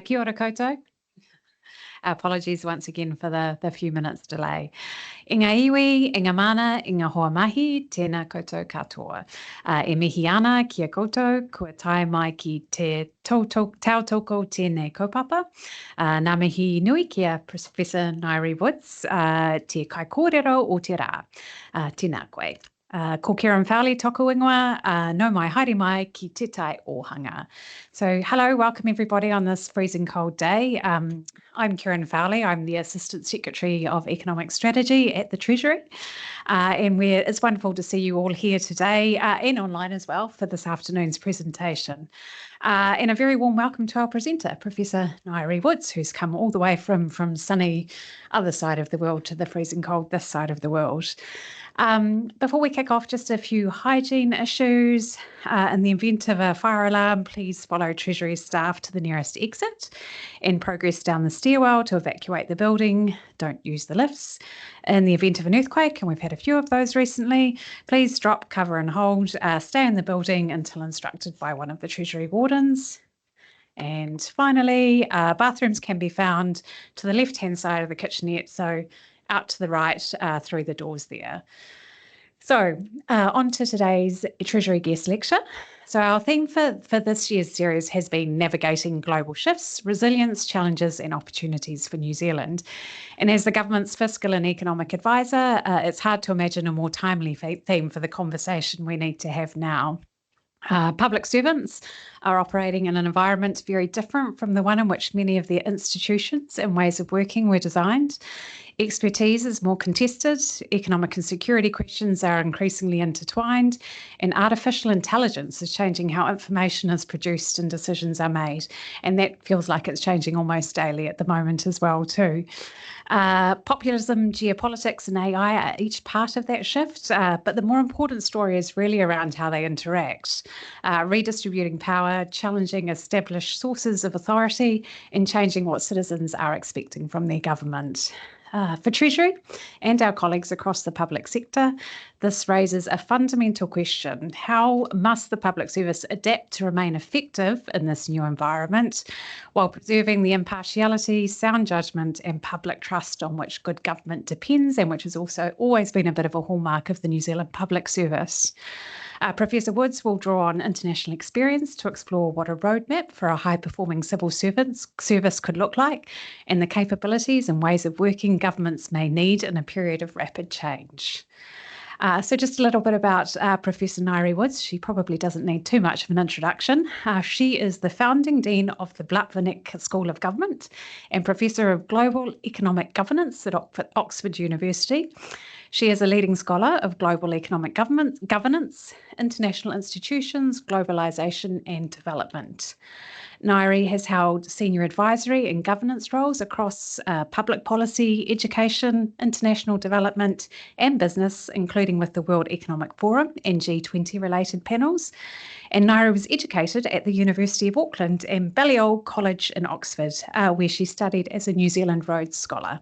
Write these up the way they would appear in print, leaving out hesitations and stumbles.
Kia ora koutou. Apologies once again for the few minutes delay. I ngā iwi, i ngā mana, i ngā hoa mahi, tēnā koutou katoa. E mihi ana kia koutou, kua tae mai ki te tautoko tēnei kaupapa. Nā mihi nui kia Professor Ngaire Woods, te kai kōrero o te rā. Tēnā koe. Ko Kieran Fowley toku ingoa, no mai haere mai ki te tai ohanga. So hello, welcome everybody on this freezing cold day. I'm Kieran Fowley. I'm the Assistant Secretary of Economic Strategy at the Treasury. And it's wonderful to see you all here today and online as well for this afternoon's presentation. And a very warm welcome to our presenter, Professor Ngaire Woods, who's come all the way from sunny other side of the world to the freezing cold this side of the world. Before we kick off, just a few hygiene issues. In the event of a fire alarm, please follow Treasury staff to the nearest exit and progress down the stairwell to evacuate the building. Don't use the lifts. In the event of an earthquake, and we've had a few of those recently, please drop, cover and hold. Stay in the building until instructed by one of the Treasury wardens. And finally, bathrooms can be found to the left-hand side of the kitchenette, so out to the right through the doors there. So on to today's Treasury guest lecture. So our theme for this year's series has been navigating global shifts, resilience, challenges and opportunities for New Zealand. And as the government's fiscal and economic advisor, it's hard to imagine a more timely theme for the conversation we need to have now. Public servants are operating in an environment very different from the one in which many of their institutions and ways of working were designed. Expertise is more contested, economic and security questions are increasingly intertwined, and artificial intelligence is changing how information is produced and decisions are made. And that feels like it's changing almost daily at the moment as well too. Populism, geopolitics and AI are each part of that shift, but the more important story is really around how they interact, redistributing power, challenging established sources of authority and changing what citizens are expecting from their government. For Treasury and our colleagues across the public sector, this raises a fundamental question. How must the public service adapt to remain effective in this new environment while preserving the impartiality, sound judgment and public trust on which good government depends and which has also always been a bit of a hallmark of the New Zealand public service? Professor Woods will draw on international experience to explore what a roadmap for a high-performing civil service could look like and the capabilities and ways of working governments may need in a period of rapid change. So just a little bit about Professor Ngaire Woods. She probably doesn't need too much of an introduction. She is the founding dean of the Blavatnik School of Government and Professor of Global Economic Governance at Oxford University. She is a leading scholar of global economic governance, international institutions, globalisation and development. Ngaire has held senior advisory and governance roles across public policy, education, international development and business, including with the World Economic Forum and G20 related panels. And Ngaire was educated at the University of Auckland and Balliol College in Oxford, where she studied as a New Zealand Rhodes Scholar.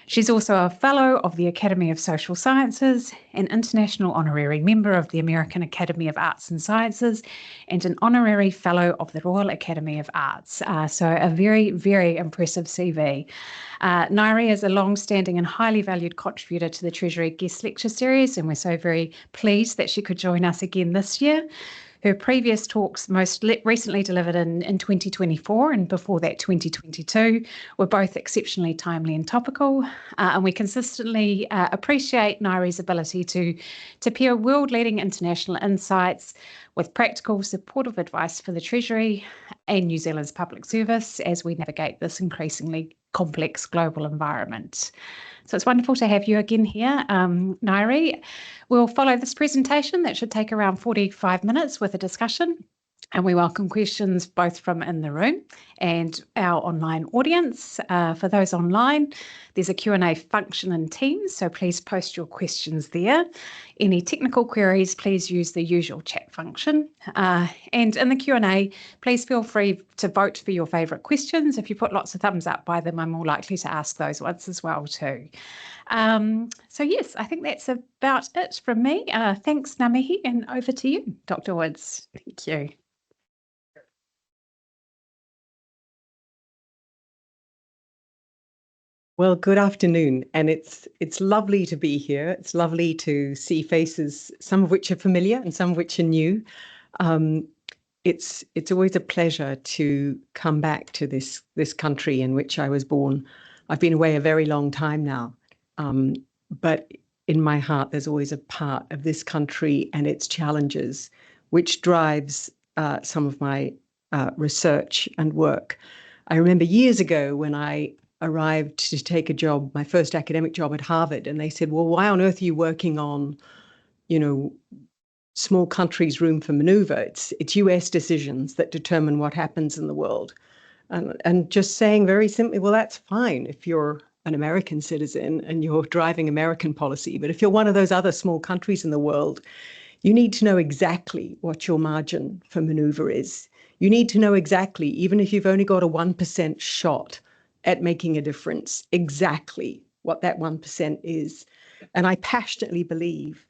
She's also a Fellow of the Academy of Social Sciences, an International Honorary Member of the American Academy of Arts and Sciences, and an Honorary Fellow of the Royal Academy of Arts. So a very, very impressive CV. Ngaire is a long-standing and highly valued contributor to the Treasury Guest Lecture Series, and we're so very pleased that she could join us again this year. Her previous talks, most recently delivered in 2024 and before that 2022, were both exceptionally timely and topical. And we consistently appreciate Ngaire's ability to pair world-leading international insights with practical supportive advice for the Treasury and New Zealand's public service as we navigate this increasingly complex global environment. So it's wonderful to have you again here, Ngaire. We'll follow this presentation that should take around 45 minutes with a discussion. And we welcome questions both from in the room and our online audience. For those online, there's a Q&A function in Teams, so please post your questions there. Any technical queries, please use the usual chat function. And in the Q&A, please feel free to vote for your favourite questions. If you put lots of thumbs up by them, I'm more likely to ask those ones as well too. So yes, I think that's about it from me. Thanks, ngā mihi, and over to you, Dr. Woods. Thank you. Well, good afternoon, and it's lovely to be here. It's lovely to see faces, some of which are familiar and some of which are new. Um, it's always a pleasure to come back to this country in which I was born. I've been away a very long time now, but in my heart, there's always a part of this country and its challenges, which drives some of my research and work. I remember years ago when I arrived to take a job, my first academic job at Harvard, and they said, "Well, why on earth are you working on, you know, small countries' room for maneuver? It's US decisions that determine what happens in the world." And just saying very simply, well, that's fine if you're an American citizen and you're driving American policy. But if you're one of those other small countries in the world, you need to know exactly what your margin for maneuver is. You need to know exactly, even if you've only got a 1% shot at making a difference, exactly what that 1% is. And I passionately believe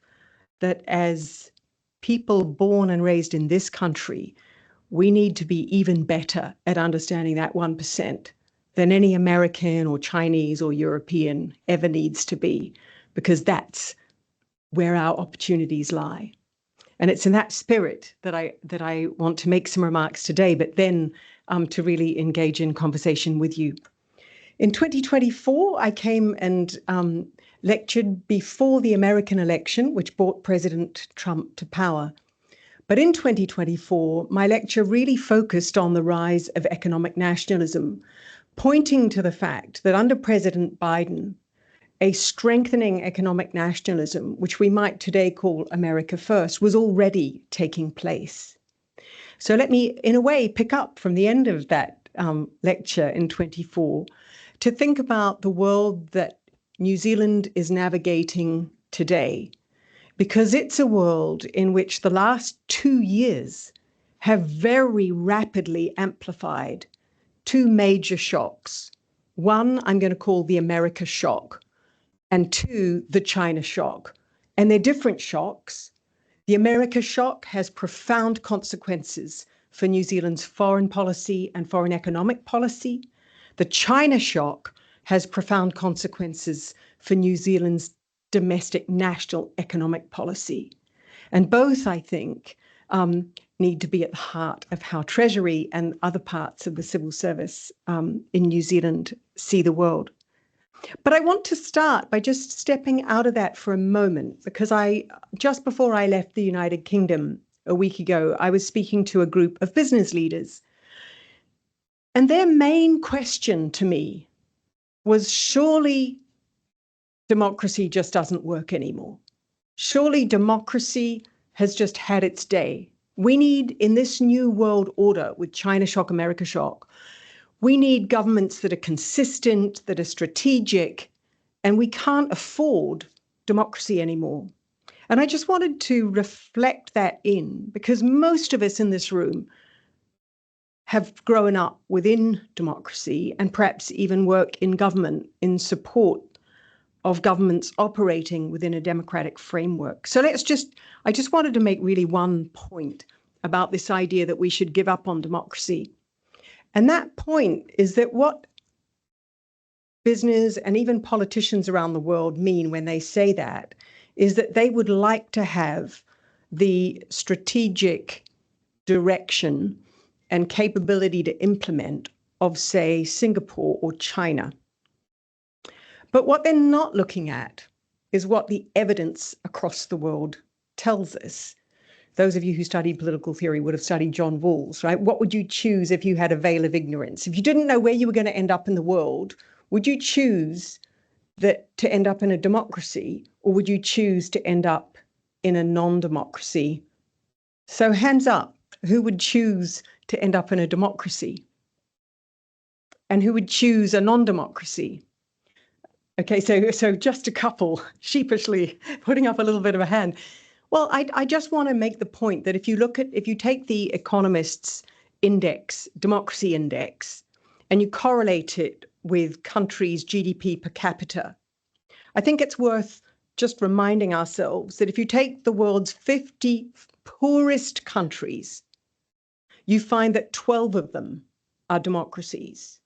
that as people born and raised in this country, we need to be even better at understanding that 1% than any American or Chinese or European ever needs to be, because that's where our opportunities lie. And it's in that spirit that I want to make some remarks today, but then to really engage in conversation with you. In 2024, I came and lectured before the American election, which brought President Trump to power. But in 2024, my lecture really focused on the rise of economic nationalism, pointing to the fact that under President Biden, a strengthening economic nationalism, which we might today call America First, was already taking place. So let me, in a way, pick up from the end of that lecture in 24 to think about the world that New Zealand is navigating today, because it's a world in which the last 2 years have very rapidly amplified two major shocks. One, I'm going to call the America shock, and two, the China shock. And they're different shocks. The America shock has profound consequences for New Zealand's foreign policy and foreign economic policy. The China shock has profound consequences for New Zealand's domestic national economic policy. And both, I think, need to be at the heart of how Treasury and other parts of the civil service in New Zealand see the world. But I want to start by just stepping out of that for a moment, because just before I left the United Kingdom a week ago, I was speaking to a group of business leaders. And their main question to me was, surely democracy just doesn't work anymore. Surely democracy has just had its day. We need, in this new world order with China shock, America shock, we need governments that are consistent, that are strategic, and we can't afford democracy anymore. And I just wanted to reflect that in, because most of us in this room have grown up within democracy and perhaps even work in government in support of governments operating within a democratic framework. So I just wanted to make really one point about this idea that we should give up on democracy. And that point is that what business and even politicians around the world mean when they say that is that they would like to have the strategic direction and capability to implement of, say, Singapore or China. But what they're not looking at is what the evidence across the world tells us. Those of you who studied political theory would have studied John Rawls, right? What would you choose if you had a veil of ignorance? If you didn't know where you were going to end up in the world, would you choose that to end up in a democracy, or would you choose to end up in a non-democracy? So hands up, who would choose to end up in a democracy? And who would choose a non-democracy? Okay, so just a couple sheepishly putting up a little bit of a hand. Well, I just want to make the point that if you take the Economist's index, democracy index, and you correlate it with countries' GDP per capita, I think it's worth just reminding ourselves that if you take the world's 50 poorest countries, you find that 12 of them are democracies.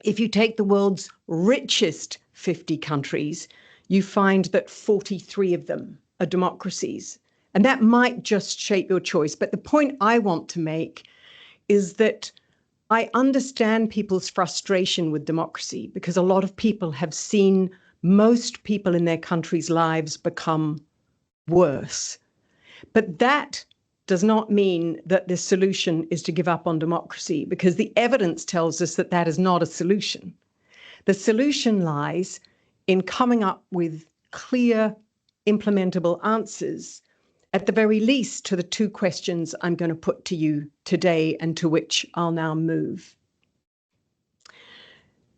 If you take the world's richest 50 countries, you find that 43 of them are democracies. And that might just shape your choice. But the point I want to make is that I understand people's frustration with democracy, because a lot of people have seen most people in their country's lives become worse. But that does not mean that the solution is to give up on democracy, because the evidence tells us that that is not a solution. The solution lies in coming up with clear, implementable answers, at the very least, to the two questions I'm going to put to you today and to which I'll now move.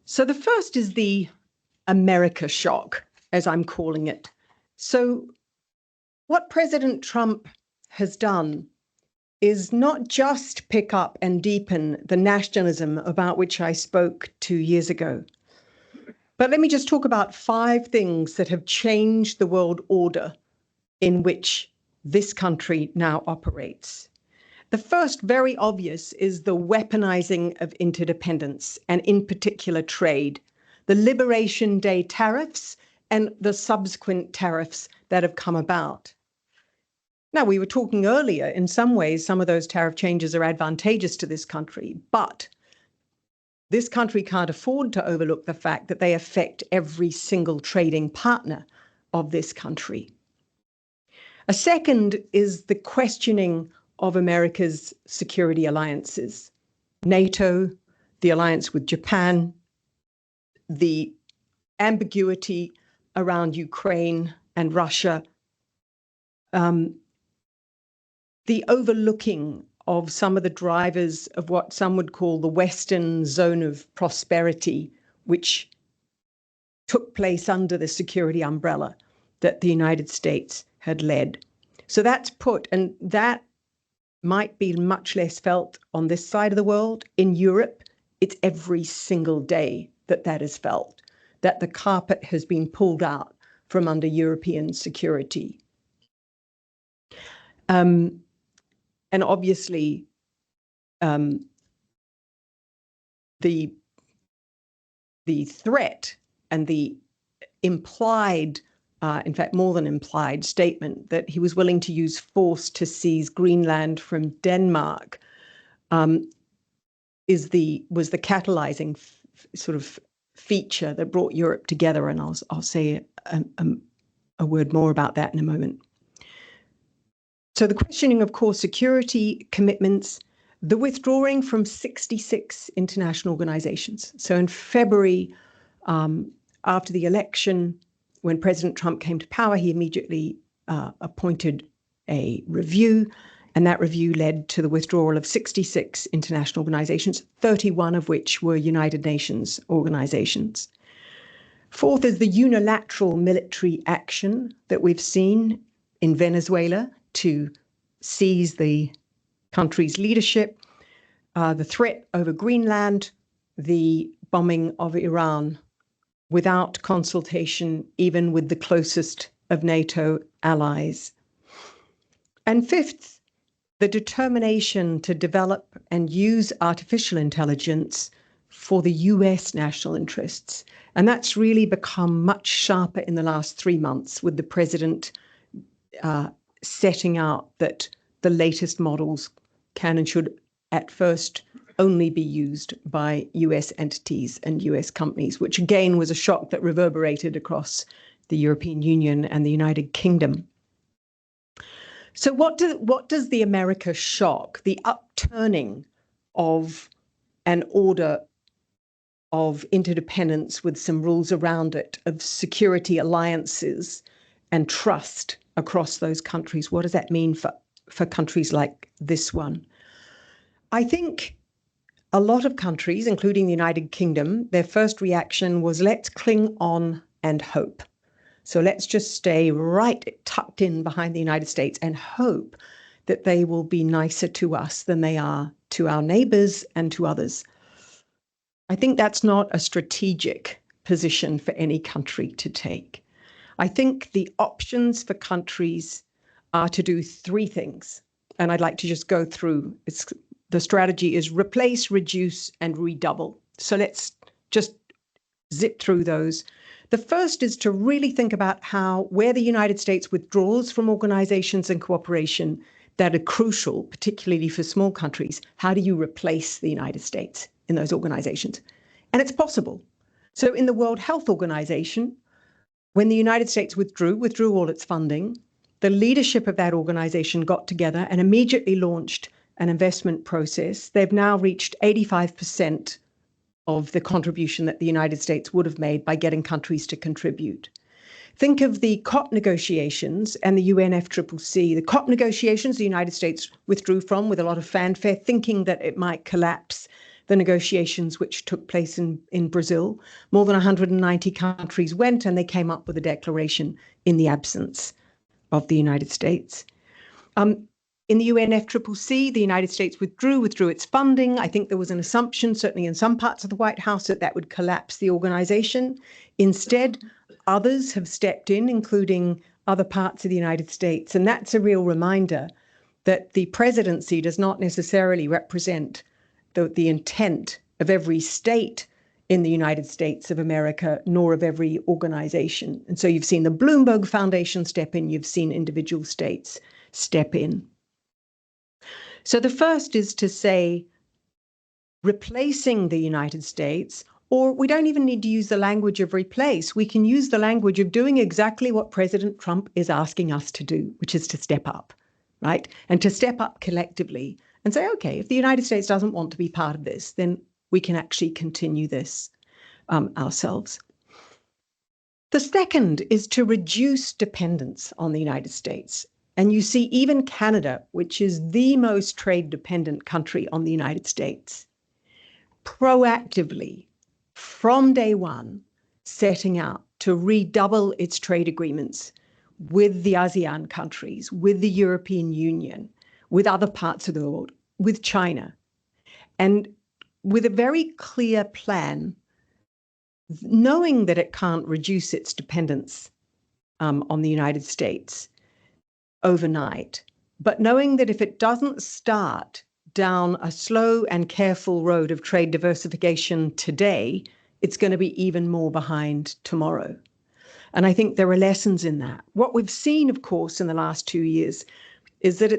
So the first is the America shock, as I'm calling it. So what President Trump has done is not just pick up and deepen the nationalism about which I spoke 2 years ago. But let me just talk about 5 things that have changed the world order in which this country now operates. The first, very obvious, is the weaponizing of interdependence, and in particular trade, the Liberation Day tariffs and the subsequent tariffs that have come about. Now, we were talking earlier, in some ways, some of those tariff changes are advantageous to this country, but this country can't afford to overlook the fact that they affect every single trading partner of this country. A second is the questioning of America's security alliances, NATO, the alliance with Japan, the ambiguity around Ukraine and Russia, the overlooking of some of the drivers of what some would call the Western zone of prosperity, which took place under the security umbrella that the United States had led. So that's put, and that might be much less felt on this side of the world. In Europe, it's every single day that that is felt, that the carpet has been pulled out from under European security. And obviously, the threat and the implied, in fact, more than implied statement that he was willing to use force to seize Greenland from Denmark was the catalyzing sort of feature that brought Europe together. And I'll say a word more about that in a moment. So the questioning of core security commitments, the withdrawing from 66 international organizations. So in February, after the election, when President Trump came to power, he immediately appointed a review, and that review led to the withdrawal of 66 international organizations, 31 of which were United Nations organizations. Fourth is the unilateral military action that we've seen in Venezuela to seize the country's leadership, the threat over Greenland, the bombing of Iran without consultation, even with the closest of NATO allies. And fifth, the determination to develop and use artificial intelligence for the US national interests. And that's really become much sharper in the last 3 months, with the president setting out that the latest models can and should at first only be used by US entities and US companies, which again was a shock that reverberated across the European Union and the United Kingdom. So what does the America shock, the upturning of an order of interdependence with some rules around it, of security alliances and trust across those countries, what does that mean for countries like this one? I think a lot of countries, including the United Kingdom, their first reaction was, let's cling on and hope. So let's just stay right tucked in behind the United States and hope that they will be nicer to us than they are to our neighbors and to others. I think that's not a strategic position for any country to take. I think the options for countries are to do 3 things, and I'd like to just go through. The strategy is replace, reduce, and redouble. So let's just zip through those. The first is to really think about where the United States withdraws from organizations and cooperation that are crucial, particularly for small countries. How do you replace the United States in those organizations? And it's possible. So in the World Health Organization, when the United States withdrew all its funding, the leadership of that organization got together and immediately launched an investment process. They've now reached 85% of the contribution that the United States would have made by getting countries to contribute. Think of the COP negotiations and the UNFCCC. The COP negotiations, the United States withdrew from with a lot of fanfare, thinking that it might collapse the negotiations which took place in Brazil. More than 190 countries went, and they came up with a declaration in the absence of the United States. In the UNFCCC, the United States withdrew its funding. I think there was an assumption, certainly in some parts of the White House, that would collapse the organization. Instead, others have stepped in, including other parts of the United States. And that's a real reminder that the presidency does not necessarily represent the intent of every state in the United States of America, nor of every organization. And so you've seen the Bloomberg Foundation step in, you've seen individual states step in. So the first is to say, replacing the United States, or we don't even need to use the language of replace. We can use the language of doing exactly what President Trump is asking us to do, which is to step up, right? And to step up collectively and say, okay, if the United States doesn't want to be part of this, then we can actually continue this ourselves. The second is to reduce dependence on the United States. And you see even Canada, which is the most trade-dependent country on the United States, proactively, from day one, setting out to redouble its trade agreements with the ASEAN countries, with the European Union, with other parts of the world, with China, and with a very clear plan, knowing that it can't reduce its dependence on the United States overnight, but knowing that if it doesn't start down a slow and careful road of trade diversification today, it's going to be even more behind tomorrow. And I think there are lessons in that. What we've seen, of course, in the last 2 years is that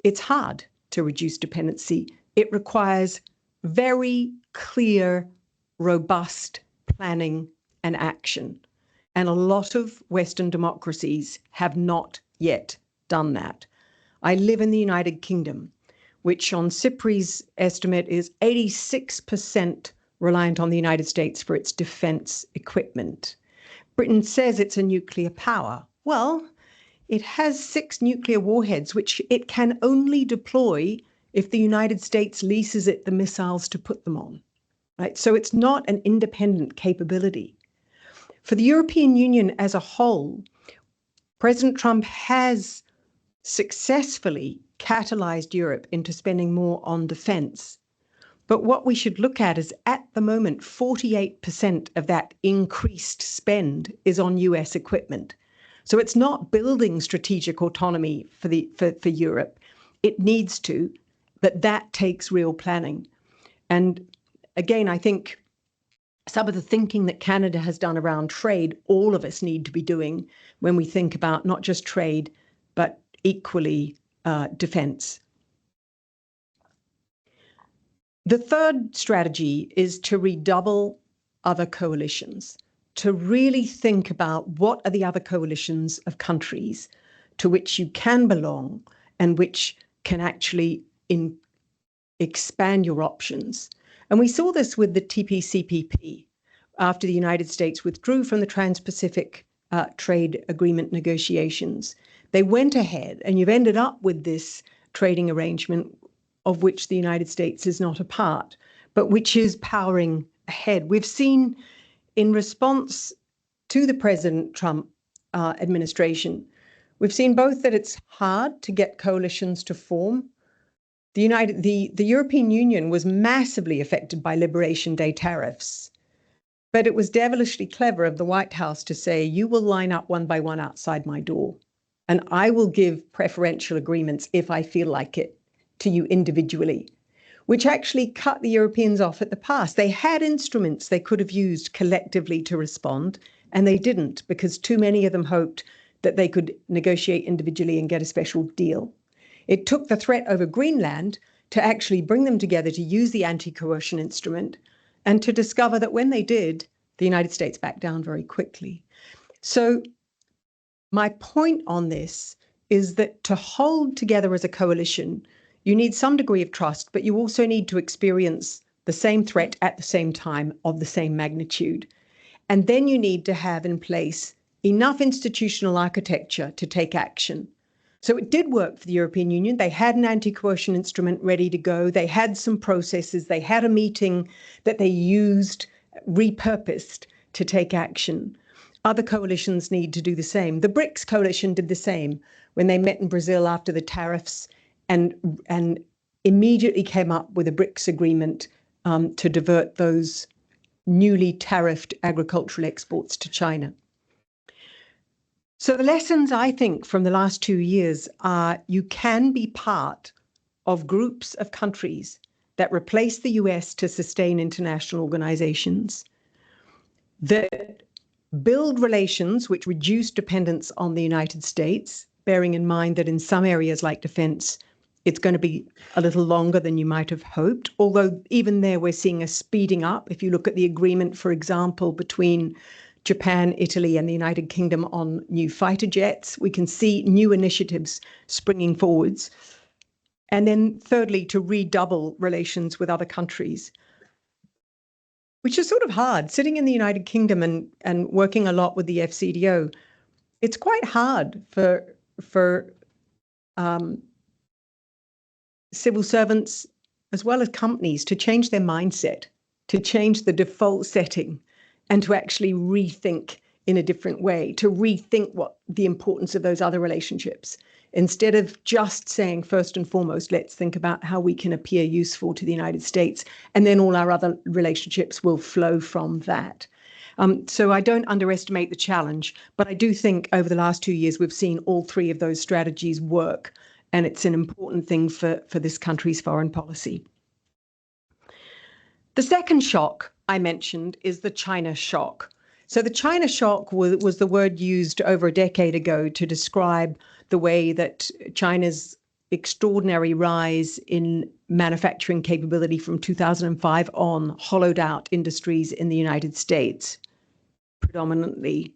it's hard to reduce dependency. It requires very clear, robust planning and action. And a lot of Western democracies have not yet done that. I live in the United Kingdom, which on CIPRI's estimate is 86% reliant on the United States for its defense equipment. Britain says it's a nuclear power. Well, it has 6 nuclear warheads, which it can only deploy if the United States leases it the missiles to put them on, right? So it's not an independent capability. For the European Union as a whole, President Trump has successfully catalyzed Europe into spending more on defense. But what we should look at is, at the moment, 48% of that increased spend is on US equipment. So it's not building strategic autonomy for Europe. It needs to, but that takes real planning. And again, I think some of the thinking that Canada has done around trade, all of us need to be doing when we think about not just trade, but equally defense. The third strategy is to redouble other coalitions, to really think about what are the other coalitions of countries to which you can belong and which can actually expand your options. And we saw this with the TPCPP after the United States withdrew from the Trans-Pacific Trade Agreement negotiations. They went ahead, and you've ended up with this trading arrangement of which the United States is not a part, but which is powering ahead. We've seen, in response to the President Trump administration, we've seen both that it's hard to get coalitions to form. The European Union was massively affected by Liberation Day tariffs, but it was devilishly clever of the White House to say, you will line up one by one outside my door, and I will give preferential agreements if I feel like it to you individually. which actually cut the Europeans off at the pass. They had instruments they could have used collectively to respond, and they didn't, because too many of them hoped that they could negotiate individually and get a special deal. It took the threat over Greenland to actually bring them together to use the anti-coercion instrument, and to discover that when they did, the United States backed down very quickly. So my point on this is that to hold together as a coalition, you need some degree of trust, but you also need to experience the same threat at the same time of the same magnitude. And then you need to have in place enough institutional architecture to take action. So it did work for the European Union. They had an anti-coercion instrument ready to go. They had some processes. They had a meeting that they used, repurposed to take action. Other coalitions need to do the same. The BRICS coalition did the same when they met in Brazil after the tariffs, and immediately came up with a BRICS agreement to divert those newly tariffed agricultural exports to China. So the lessons, I think, from the last 2 years are you can be part of groups of countries that replace the US to sustain international organizations, that build relations which reduce dependence on the United States, bearing in mind that in some areas like defense, it's going to be a little longer than you might have hoped, although even there we're seeing a speeding up. If you look at the agreement, for example, between Japan, Italy, and the United Kingdom on new fighter jets, we can see new initiatives springing forwards. And then thirdly, to redouble relations with other countries, which is sort of hard. Sitting in the United Kingdom and working a lot with the FCDO, it's quite hard for civil servants as well as companies to change their mindset, to change the default setting, and to actually rethink in a different way, to rethink what the importance of those other relationships. Instead of just saying, first and foremost, let's think about how we can appear useful to the United States, and then all our other relationships will flow from that. So I don't underestimate the challenge, but I do think over the last 2 years, we've seen all three of those strategies work, and it's an important thing for this country's foreign policy. The second shock I mentioned is the China shock. So the China shock was the word used over a decade ago to describe the way that China's extraordinary rise in manufacturing capability from 2005 on hollowed out industries in the United States, predominantly.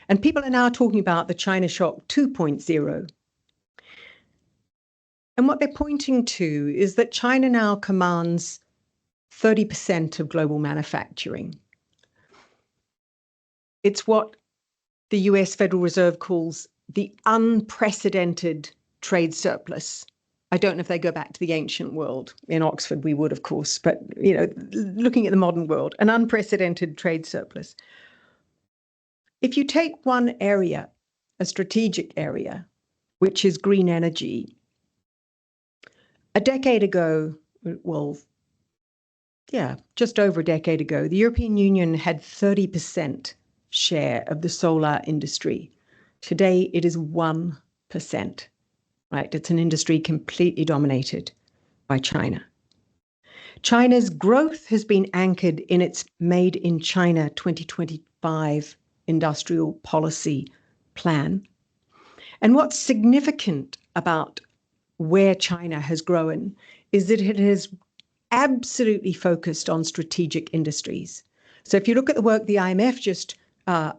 And people are now talking about the China shock 2.0. And what they're pointing to is that China now commands 30% of global manufacturing. It's what the US Federal Reserve calls the unprecedented trade surplus. I don't know if they go back to the ancient world. In Oxford, we would, of course, but looking at the modern world, an unprecedented trade surplus. If you take one area, a strategic area, which is green energy, a decade ago, just over a decade ago, the European Union had 30% share of the solar industry. Today, it is 1%, right? It's an industry completely dominated by China. China's growth has been anchored in its Made in China 2025 industrial policy plan. And what's significant about where China has grown is that it has absolutely focused on strategic industries. So if you look at the work the IMF just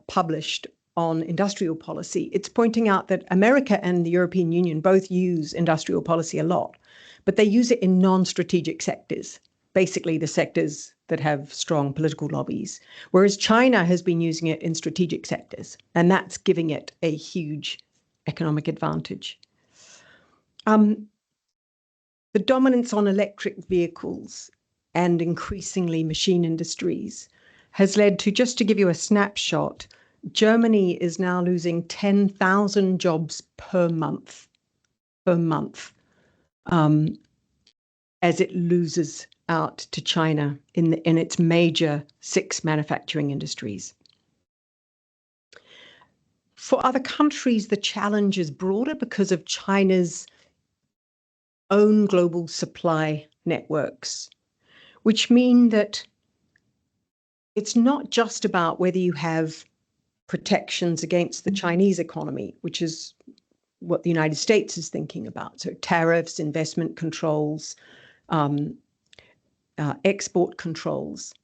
published on industrial policy, it's pointing out that America and the European Union both use industrial policy a lot, but they use it in non-strategic sectors, basically the sectors that have strong political lobbies, whereas China has been using it in strategic sectors, and that's giving it a huge economic advantage. The dominance on electric vehicles and increasingly machine industries has led to, just to give you a snapshot, Germany is now losing 10,000 jobs per month, as it loses out to China in its major 6 manufacturing industries. For other countries, the challenge is broader because of China's own global supply networks, which mean that it's not just about whether you have protections against the Chinese economy, which is what the United States is thinking about. So tariffs, investment controls, export controls.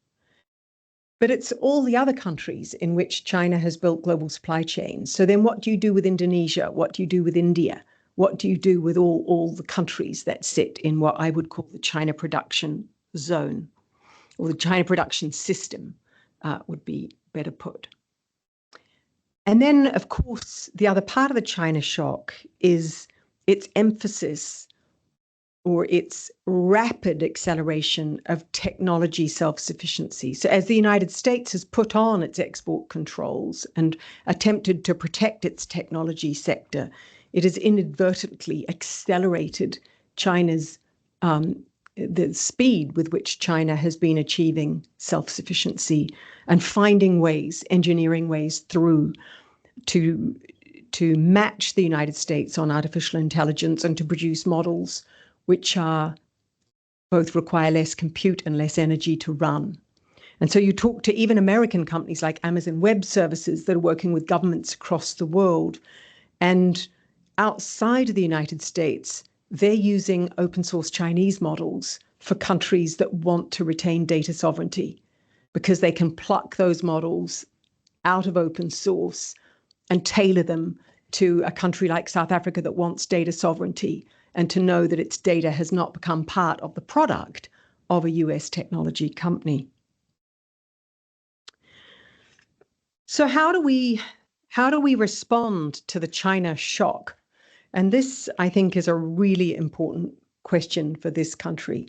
But it's all the other countries in which China has built global supply chains. So then what do you do with Indonesia? What do you do with India? What do you do with all the countries that sit in what I would call the China production zone, or the China production system would be better put. And then, of course, the other part of the China shock is its emphasis or its rapid acceleration of technology self-sufficiency. So as the United States has put on its export controls and attempted to protect its technology sector, it has inadvertently accelerated China's the speed with which China has been achieving self-sufficiency and finding ways, engineering ways through to match the United States on artificial intelligence and to produce models which are both require less compute and less energy to run. And so you talk to even American companies like Amazon Web Services that are working with governments across the world, and outside of the United States, they're using open source Chinese models for countries that want to retain data sovereignty, because they can pluck those models out of open source and tailor them to a country like South Africa that wants data sovereignty, and to know that its data has not become part of the product of a US technology company. So how do we respond to the China shock? And this, I think, is a really important question for this country,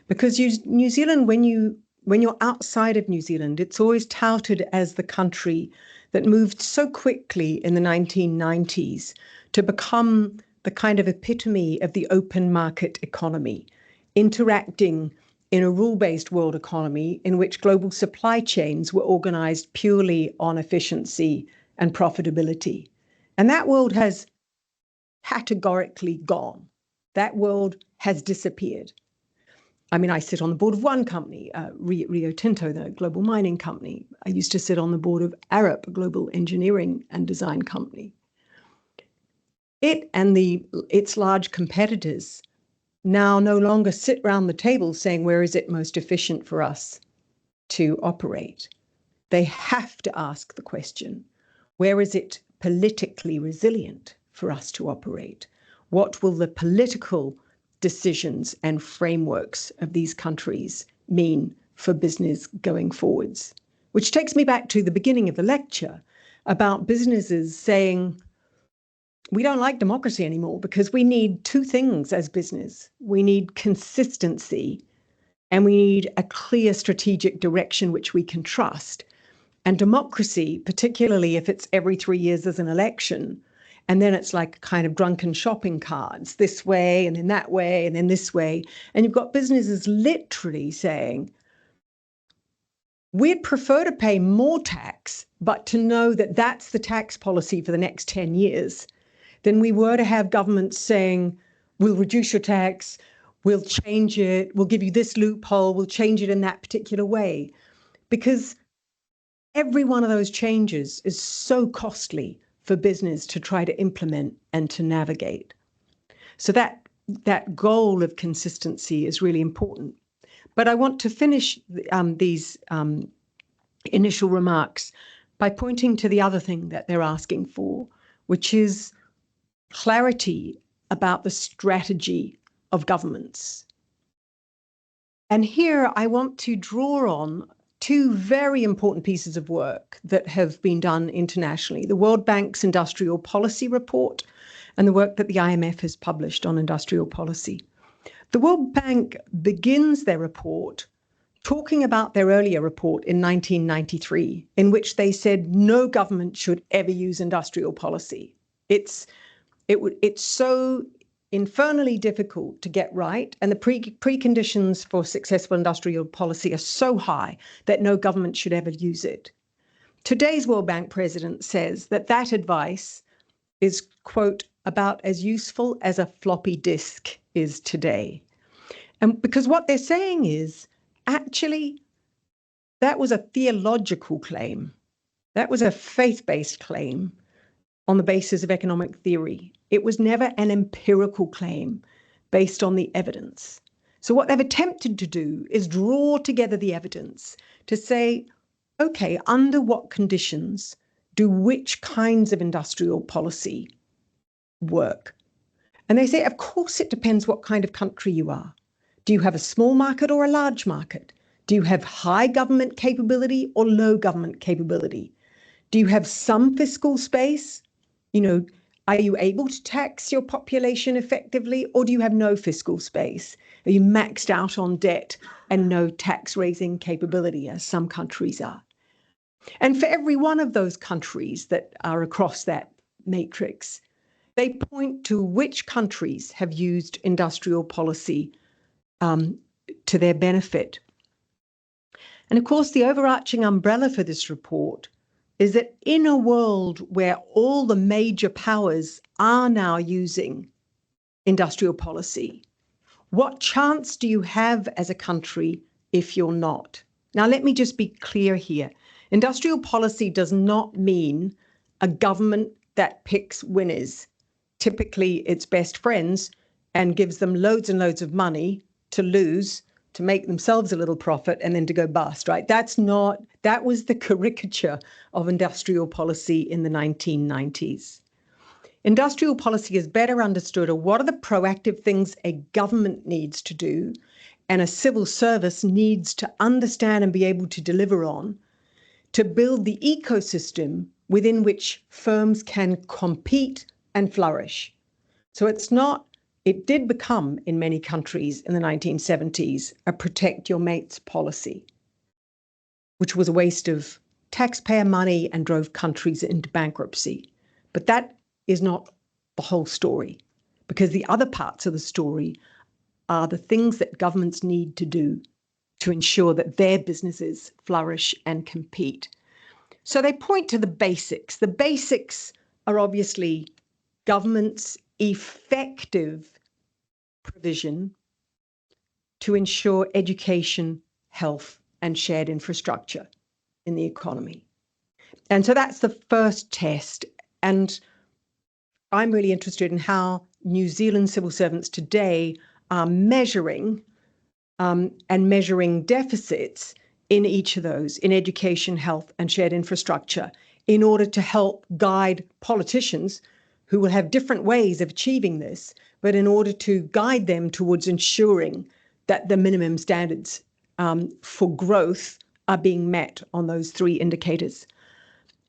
because New Zealand, when you're outside of New Zealand, it's always touted as the country that moved so quickly in the 1990s to become the kind of epitome of the open market economy, interacting in a rule-based world economy in which global supply chains were organized purely on efficiency and profitability. And that world has categorically gone. That world has disappeared. I mean, I sit on the board of one company, Rio Tinto, the global mining company. I used to sit on the board of Arup, a global engineering and design company. It and its large competitors now no longer sit around the table saying, where is it most efficient for us to operate? They have to ask the question, where is it politically resilient for us to operate? What will the political decisions and frameworks of these countries mean for business going forwards? Which takes me back to the beginning of the lecture about businesses saying, we don't like democracy anymore because we need two things as business. We need consistency and we need a clear strategic direction which we can trust. And democracy, particularly if it's every 3 years there's an election, and then it's like kind of drunken shopping carts, this way and then that way and then this way. And you've got businesses literally saying, we'd prefer to pay more tax, but to know that that's the tax policy for the next 10 years, than we were to have governments saying, we'll reduce your tax, we'll change it, we'll give you this loophole, we'll change it in that particular way. Because every one of those changes is so costly for business to try to implement and to navigate. So that goal of consistency is really important. But I want to finish these initial remarks by pointing to the other thing that they're asking for, which is clarity about the strategy of governments. And here I want to draw on two very important pieces of work that have been done internationally, the World Bank's Industrial Policy Report and the work that the IMF has published on industrial policy. The World Bank begins their report talking about their earlier report in 1993, in which they said no government should ever use industrial policy. It's so infernally difficult to get right, and the preconditions for successful industrial policy are so high that no government should ever use it. Today's World Bank president says that that advice is, quote, about as useful as a floppy disk is today. And because what they're saying is, actually, that was a theological claim. That was a faith-based claim on the basis of economic theory. It was never an empirical claim based on the evidence. So what they've attempted to do is draw together the evidence to say, okay, under what conditions do which kinds of industrial policy work? And they say, of course, it depends what kind of country you are. Do you have a small market or a large market? Do you have high government capability or low government capability? Do you have some fiscal space? Are you able to tax your population effectively, or do you have no fiscal space? Are you maxed out on debt and no tax raising capability, as some countries are? And for every one of those countries that are across that matrix, they point to which countries have used industrial policy to their benefit. And of course, the overarching umbrella for this report is that in a world where all the major powers are now using industrial policy, what chance do you have as a country if you're not? Now, let me just be clear here. Industrial policy does not mean a government that picks winners, typically its best friends, and gives them loads and loads of money to lose, to make themselves a little profit, and then to go bust, right? That was the caricature of industrial policy in the 1990s. Industrial policy is better understood as what are the proactive things a government needs to do and a civil service needs to understand and be able to deliver on to build the ecosystem within which firms can compete and flourish. So it did become, in many countries in the 1970s, a protect your mates policy, which was a waste of taxpayer money and drove countries into bankruptcy. But that is not the whole story, because the other parts of the story are the things that governments need to do to ensure that their businesses flourish and compete. So they point to the basics. The basics are obviously government's effective provision to ensure education, health, and shared infrastructure in the economy. And so that's the first test. And I'm really interested in how New Zealand civil servants today are measuring and measuring deficits in each of those, in education, health, and shared infrastructure, in order to help guide politicians who will have different ways of achieving this, but in order to guide them towards ensuring that the minimum standards for growth are being met on those three indicators.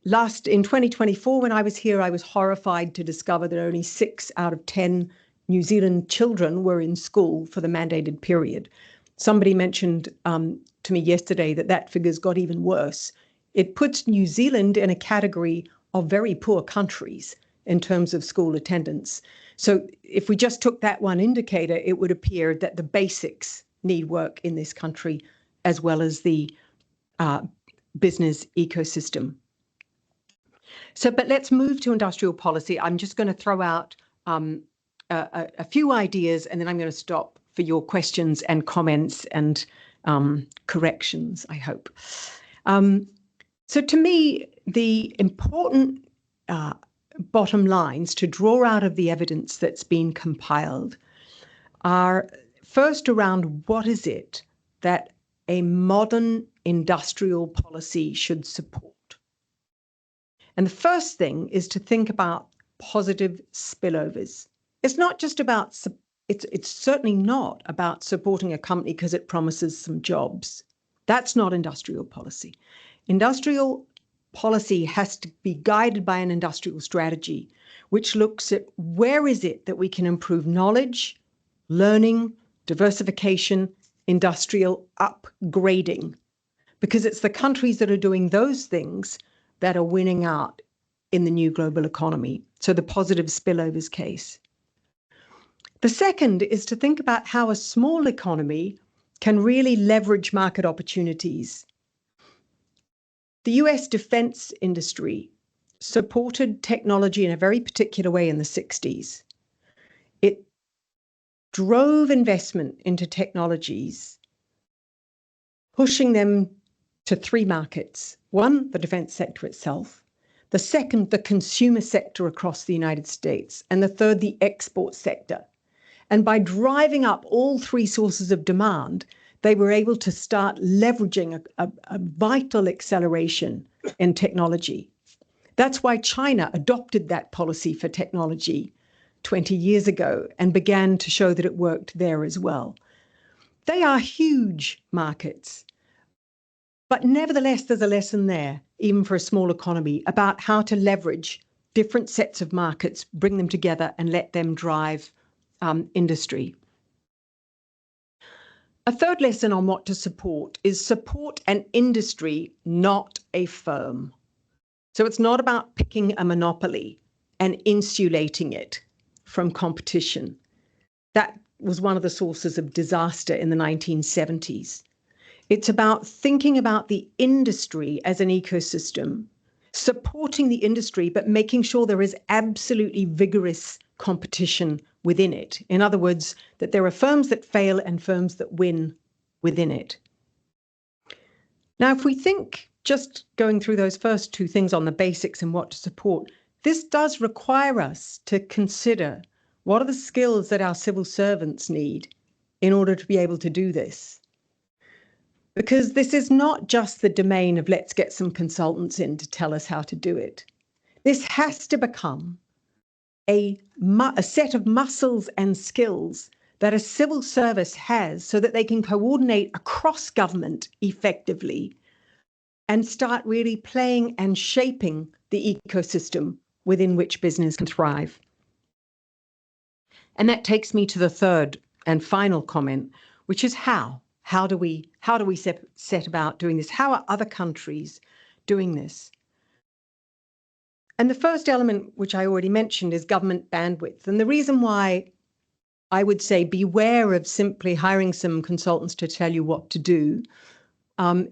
In 2024, when I was here, I was horrified to discover that only 6 out of 10 New Zealand children were in school for the mandated period. Somebody mentioned to me yesterday that figure's got even worse. It puts New Zealand in a category of very poor countries in terms of school attendance. So if we just took that one indicator, it would appear that the basics need work in this country, as well as the business ecosystem. But let's move to industrial policy. I'm just going to throw out a few ideas, and then I'm going to stop for your questions and comments and corrections, I hope. So to me, the important bottom lines to draw out of the evidence that's been compiled are first around what is it that a modern industrial policy should support. And the first thing is to think about positive spillovers. It's not just about, it's certainly not about supporting a company because it promises some jobs. That's not industrial policy. Industrial policy has to be guided by an industrial strategy, which looks at where is it that we can improve knowledge, learning, diversification, industrial upgrading, because it's the countries that are doing those things that are winning out in the new global economy. So the positive spillovers case. The second is to think about how a small economy can really leverage market opportunities. The US defense industry supported technology in a very particular way in the 60s. It drove investment into technologies, pushing them to three markets. One, the defense sector itself. The second, the consumer sector across the United States. And the third, the export sector. And by driving up all three sources of demand, they were able to start leveraging a vital acceleration in technology. That's why China adopted that policy for technology 20 years ago and began to show that it worked there as well. They are huge markets. But nevertheless, there's a lesson there, even for a small economy, about how to leverage different sets of markets, bring them together and let them drive industry. A third lesson on what to support is support an industry, not a firm. So it's not about picking a monopoly and insulating it from competition. That was one of the sources of disaster in the 1970s. It's about thinking about the industry as an ecosystem, supporting the industry, but making sure there is absolutely vigorous competition within it. In other words, that there are firms that fail and firms that win within it. Now, if we think just going through those first two things on the basics and what to support, this does require us to consider what are the skills that our civil servants need in order to be able to do this. Because this is not just the domain of let's get some consultants in to tell us how to do it. This has to become a set of muscles and skills that a civil service has so that they can coordinate across government effectively and start really playing and shaping the ecosystem within which business can thrive. And that takes me to the third and final comment, which is how. How do we set about doing this? How are other countries doing this? And the first element, which I already mentioned, is government bandwidth. And the reason why I would say beware of simply hiring some consultants to tell you what to do.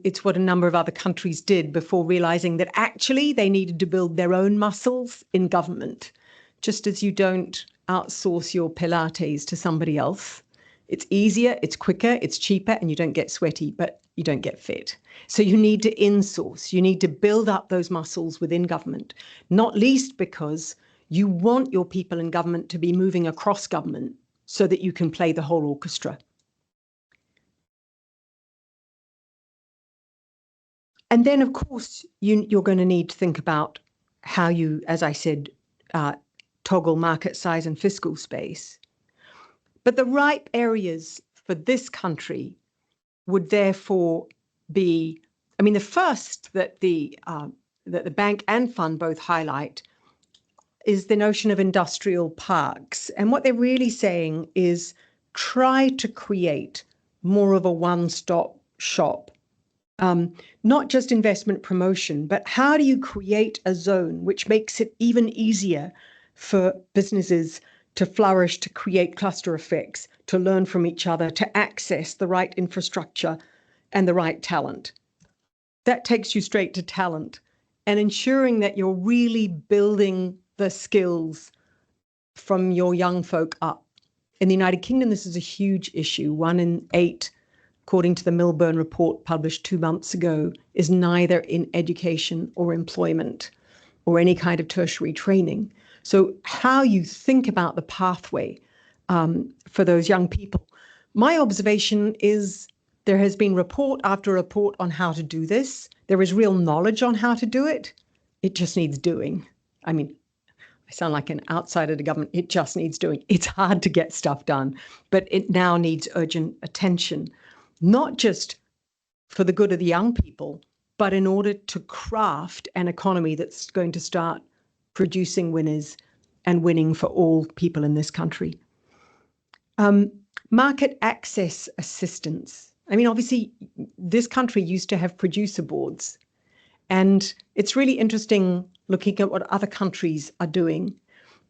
It's what a number of other countries did before realizing that actually they needed to build their own muscles in government, just as you don't outsource your Pilates to somebody else. It's easier, it's quicker, it's cheaper, and you don't get sweaty, but you don't get fit. So you need to insource. You need to build up those muscles within government, not least because you want your people in government to be moving across government so that you can play the whole orchestra. And then, of course, you're going to need to think about how you, as I said, toggle market size and fiscal space. But the ripe areas for this country would therefore be, I mean, the first that the bank and fund both highlight is the notion of industrial parks. And what they're really saying is try to create more of a one-stop shop. Not just investment promotion, but how do you create a zone which makes it even easier for businesses to flourish, to create cluster effects, to learn from each other, to access the right infrastructure and the right talent. That takes you straight to talent and ensuring that you're really building the skills from your young folk up. In the United Kingdom, this is a huge issue. 1 in 8, according to the Milburn report published 2 months ago, is neither in education or employment or any kind of tertiary training. So how you think about the pathway for those young people. My observation is there has been report after report on how to do this. There is real knowledge on how to do it. It just needs doing. I mean, I sound like an outsider of the government. It just needs doing. It's hard to get stuff done, but it now needs urgent attention, not just for the good of the young people, but in order to craft an economy that's going to start producing winners and winning for all people in this country. Market access assistance. I mean, obviously, this country used to have producer boards, and it's really interesting looking at what other countries are doing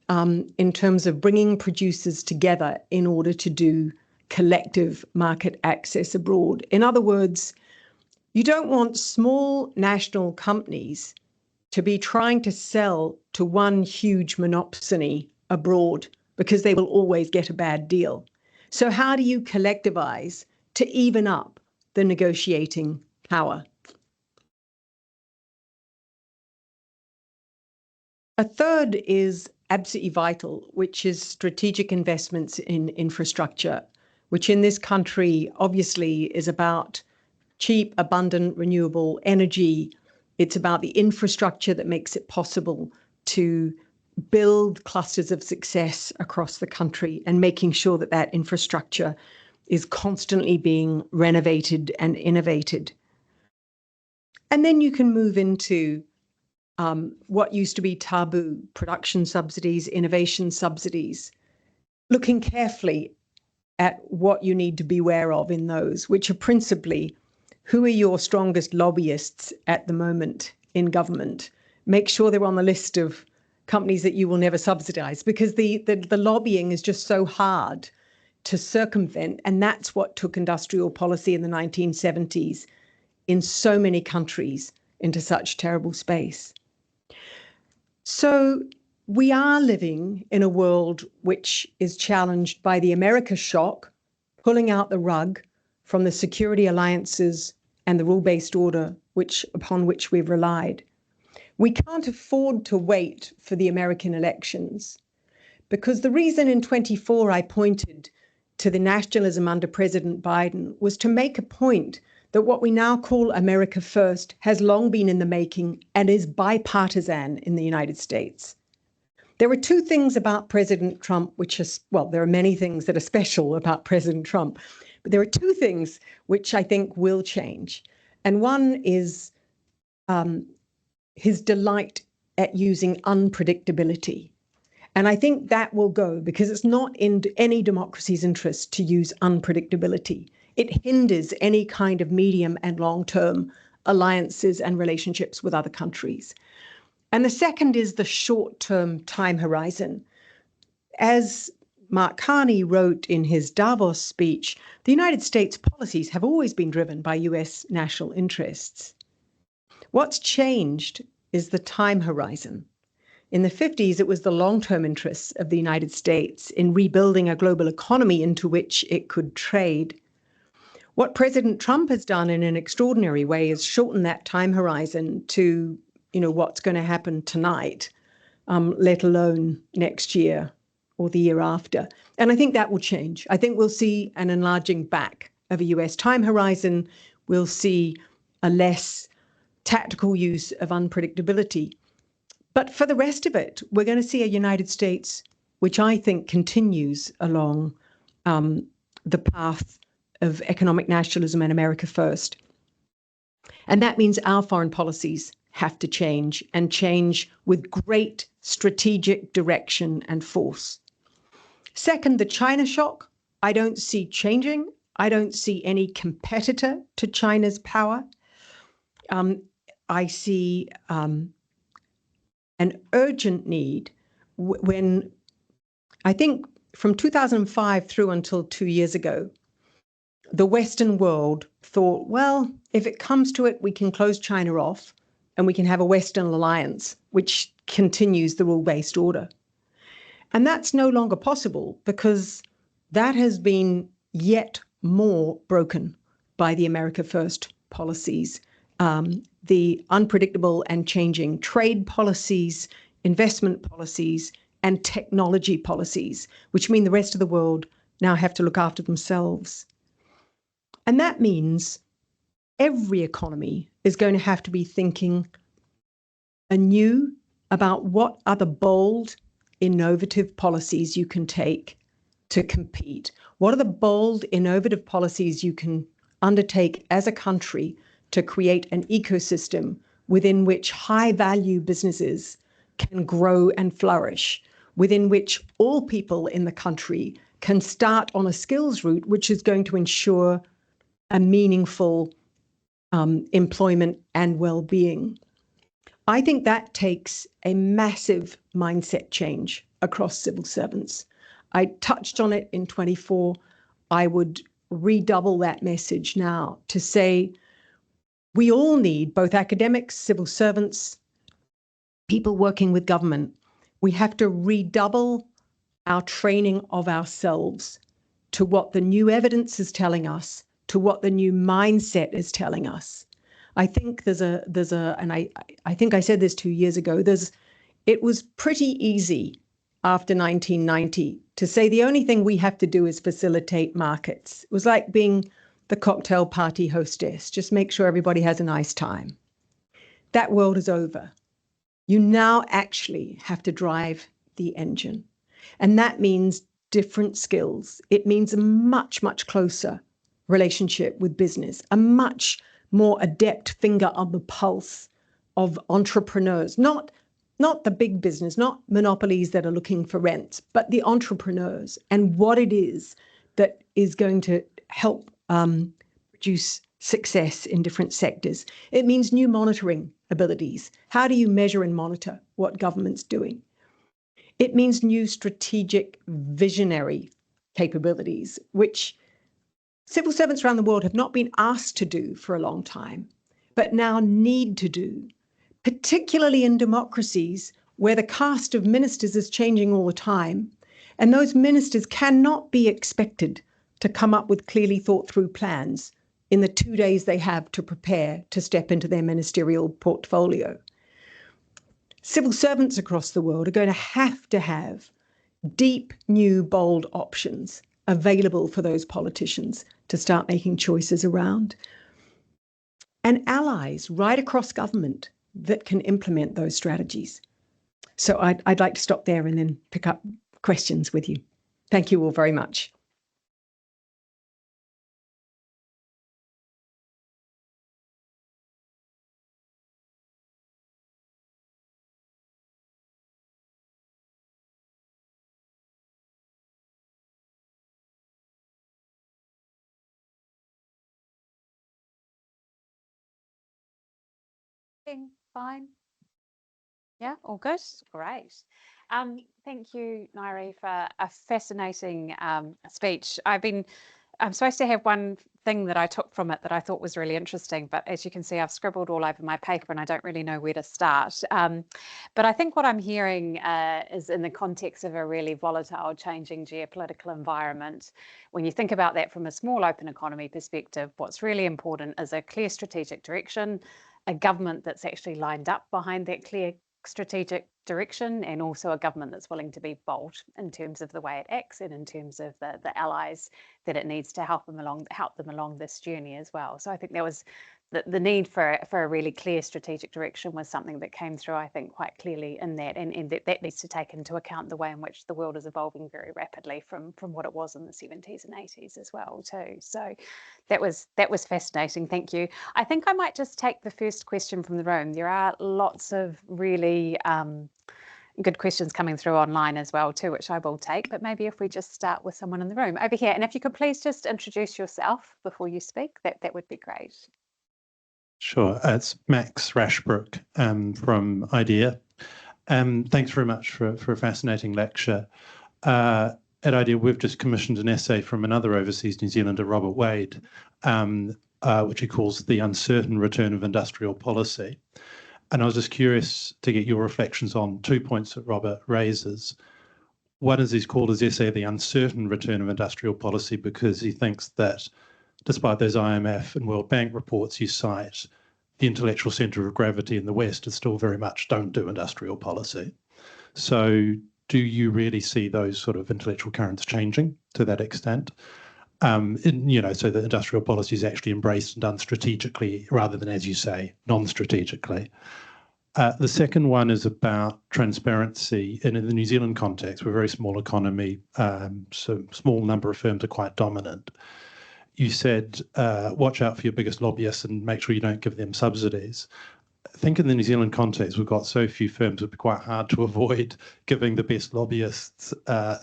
in terms of bringing producers together in order to do collective market access abroad. In other words, you don't want small national companies to be trying to sell to one huge monopoly abroad because they will always get a bad deal. So how do you collectivize to even up the negotiating power? A third is absolutely vital, which is strategic investments in infrastructure, which in this country obviously is about cheap, abundant, renewable energy. It's about the infrastructure that makes it possible to build clusters of success across the country and making sure that that infrastructure is constantly being renovated and innovated. And then you can move into what used to be taboo, production subsidies, innovation subsidies, looking carefully at what you need to beware of in those, which are principally, who are your strongest lobbyists at the moment in government? Make sure they're on the list of companies that you will never subsidize, because the lobbying is just so hard to circumvent. And that's what took industrial policy in the 1970s in so many countries into such terrible space. So we are living in a world which is challenged by the America shock, pulling out the rug from the security alliances and the rule-based order upon which we've relied. We can't afford to wait for the American elections, because the reason in 24 I pointed to the nationalism under President Biden was to make a point that what we now call America First has long been in the making and is bipartisan in the United States. There are two things about President Trump, which is, well, there are many things that are special about President Trump, but there are two things which I think will change. And one is his delight at using unpredictability. And I think that will go, because it's not in any democracy's interest to use unpredictability. It hinders any kind of medium and long-term alliances and relationships with other countries. And the second is the short-term time horizon. As Mark Carney wrote in his Davos speech, the United States policies have always been driven by US national interests. What's changed is the time horizon. In the 50s, it was the long-term interests of the United States in rebuilding a global economy into which it could trade. What President Trump has done in an extraordinary way is shorten that time horizon to, what's going to happen tonight, let alone next year or the year after. And I think that will change. I think we'll see an enlarging back of a US time horizon. We'll see a less tactical use of unpredictability. But for the rest of it, we're going to see a United States which I think continues along the path of economic nationalism and America First. And that means our foreign policies have to change, and change with great strategic direction and force. Second, the China shock, I don't see changing. I don't see any competitor to China's power. I see an urgent need when, I think from 2005 through until 2 years ago, the Western world thought, well, if it comes to it, we can close China off and we can have a Western alliance, which continues the rule-based order. And that's no longer possible, because that has been yet more broken by the America First policies, the unpredictable and changing trade policies, investment policies, and technology policies, which mean the rest of the world now have to look after themselves. And that means every economy is going to have to be thinking anew about what are the bold, innovative policies you can take to compete. What are the bold, innovative policies you can undertake as a country to create an ecosystem within which high-value businesses can grow and flourish, within which all people in the country can start on a skills route, which is going to ensure a meaningful employment and well-being. I think that takes a massive mindset change across civil servants. I touched on it in 24. I would redouble that message now to say we all need, both academics, civil servants, people working with government, we have to redouble our training of ourselves to what the new evidence is telling us, to what the new mindset is telling us. I think and I think I said this 2 years ago, it was pretty easy after 1990 to say the only thing we have to do is facilitate markets. It was like being the cocktail party hostess, just make sure everybody has a nice time. That world is over. You now actually have to drive the engine. And that means different skills. It means a much, much closer relationship with business, a much more adept finger on the pulse of entrepreneurs, not the big business, not monopolies that are looking for rent, but the entrepreneurs and what it is that is going to help produce success in different sectors. It means new monitoring abilities. How do you measure and monitor what government's doing? It means new strategic visionary capabilities, which civil servants around the world have not been asked to do for a long time, but now need to do, particularly in democracies where the cast of ministers is changing all the time. And those ministers cannot be expected to come up with clearly thought through plans in the 2 days they have to prepare to step into their ministerial portfolio. Civil servants across the world are going to have deep, new, bold options available for those politicians to start making choices around. And allies right across government that can implement those strategies. So I'd like to stop there and then pick up questions with you. Thank you all very much. Fine. Yeah, all good. Great. Thank you, Ngaire, for a fascinating speech. I'm supposed to have one thing that I took from it that I thought was really interesting, but as you can see, I've scribbled all over my paper and I don't really know where to start. But I think what I'm hearing is in the context of a really volatile, changing geopolitical environment. When you think about that from a small open economy perspective, what's really important is a clear strategic direction, a government that's actually lined up behind that clear strategic direction, and also a government that's willing to be bold in terms of the way it acts and in terms of the allies that it needs to help them along this journey as well. So I think there was the need for a really clear strategic direction was something that came through, I think, quite clearly in that, and that needs to take into account the way in which the world is evolving very rapidly from what it was in the 70s and 80s as well too. So that was fascinating. Thank you. I think I might just take the first question from the room. There are lots of really good questions coming through online as well too, which I will take, but maybe if we just start with someone in the room over here, and if you could please just introduce yourself before you speak, that would be great. Sure, it's Max Rashbrook from IDEA. Thanks very much for a fascinating lecture. At IDEA, we've just commissioned an essay from another overseas New Zealander, Robert Wade, which he calls The Uncertain Return of Industrial Policy. And I was just curious to get your reflections on 2 points that Robert raises. One is he's called his essay The Uncertain Return of Industrial Policy because he thinks that despite those IMF and World Bank reports you cite, the intellectual centre of gravity in the West is still very much don't do industrial policy. So do you really see those sort of intellectual currents changing to that extent? So that industrial policy is actually embraced and done strategically rather than, as you say, non-strategically. The second one is about transparency. And in the New Zealand context, we're a very small economy, so small number of firms are quite dominant. You said, watch out for your biggest lobbyists and make sure you don't give them subsidies. I think in the New Zealand context, we've got so few firms, it would be quite hard to avoid giving the best lobbyists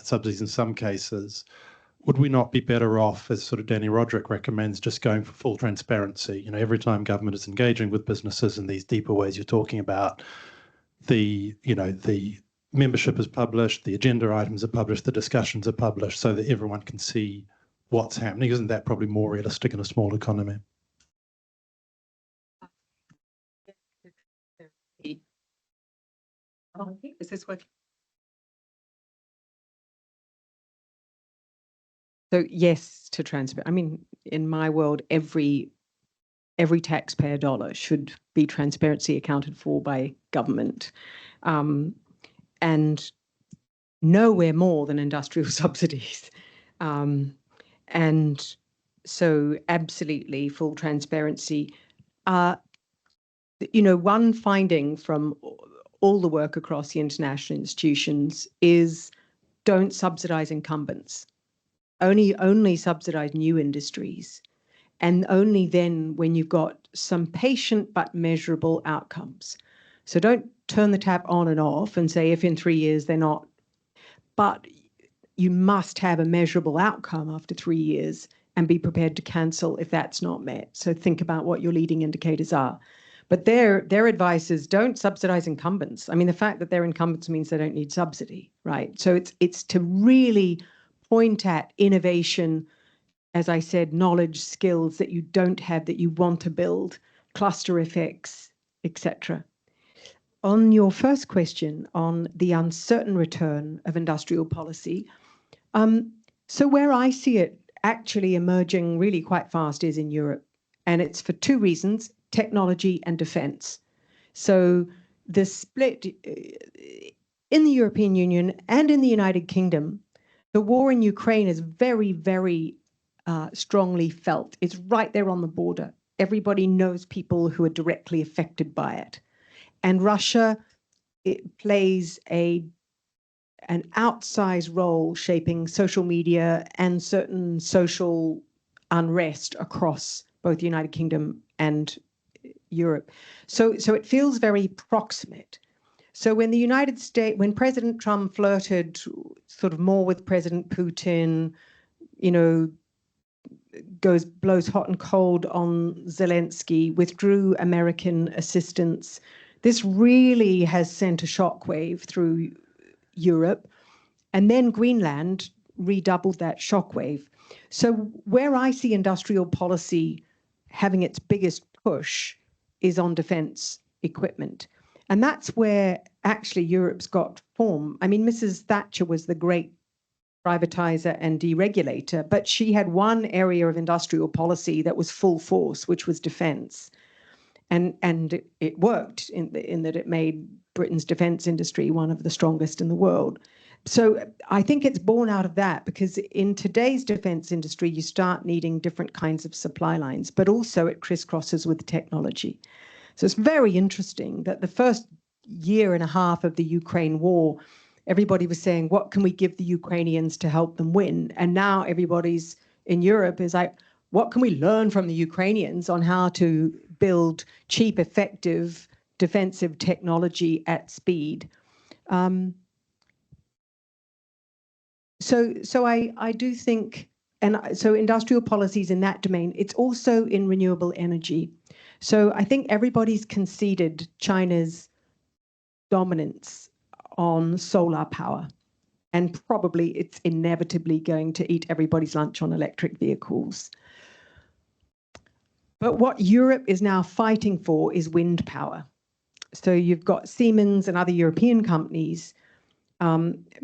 subsidies in some cases. Would we not be better off, as sort of Danny Roderick recommends, just going for full transparency? Every time government is engaging with businesses in these deeper ways you're talking about, the membership is published, the agenda items are published, the discussions are published so that everyone can see what's happening. Isn't that probably more realistic in a small economy? Is this working? So yes to transparency. I mean, in my world, every taxpayer dollar should be transparency accounted for by government, and nowhere more than industrial subsidies. And so absolutely full transparency. One finding from all the work across the international institutions is don't subsidize incumbents. Only subsidize new industries. And only then when you've got some patient but measurable outcomes. So don't turn the tap on and off and say if in 3 years they're not. But you must have a measurable outcome after 3 years and be prepared to cancel if that's not met. So think about what your leading indicators are. But their advice is don't subsidize incumbents. I mean, the fact that they're incumbents means they don't need subsidy, right? So it's to really point at innovation, as I said, knowledge, skills that you don't have that you want to build, cluster effects, etc. On your first question on the uncertain return of industrial policy, so where I see it actually emerging really quite fast is in Europe. And it's for two reasons, technology and defense. So the split in the European Union and in the United Kingdom, the war in Ukraine is very, very strongly felt. It's right there on the border. Everybody knows people who are directly affected by it. And Russia, it plays an outsized role shaping social media and certain social unrest across both the United Kingdom and Europe. So it feels very proximate. So when the United States, when President Trump flirted sort of more with President Putin, blows hot and cold on Zelensky, withdrew American assistance, this really has sent a shockwave through Europe, and then Greenland redoubled that shockwave. So where I see industrial policy having its biggest push is on defense equipment. And that's where actually Europe's got form. I mean, Mrs. Thatcher was the great privatizer and deregulator, but she had one area of industrial policy that was full force, which was defense. And it worked in that it made Britain's defense industry one of the strongest in the world. So I think it's born out of that, because in today's defense industry, you start needing different kinds of supply lines, but also it crisscrosses with technology. So it's very interesting that the first year and a half of the Ukraine war, everybody was saying, what can we give the Ukrainians to help them win? And now everybody's in Europe is like, what can we learn from the Ukrainians on how to build cheap, effective, defensive technology at speed? So I do think, and so industrial policies in that domain, it's also in renewable energy. So I think everybody's conceded China's dominance on solar power, and probably it's inevitably going to eat everybody's lunch on electric vehicles. But what Europe is now fighting for is wind power. So you've got Siemens and other European companies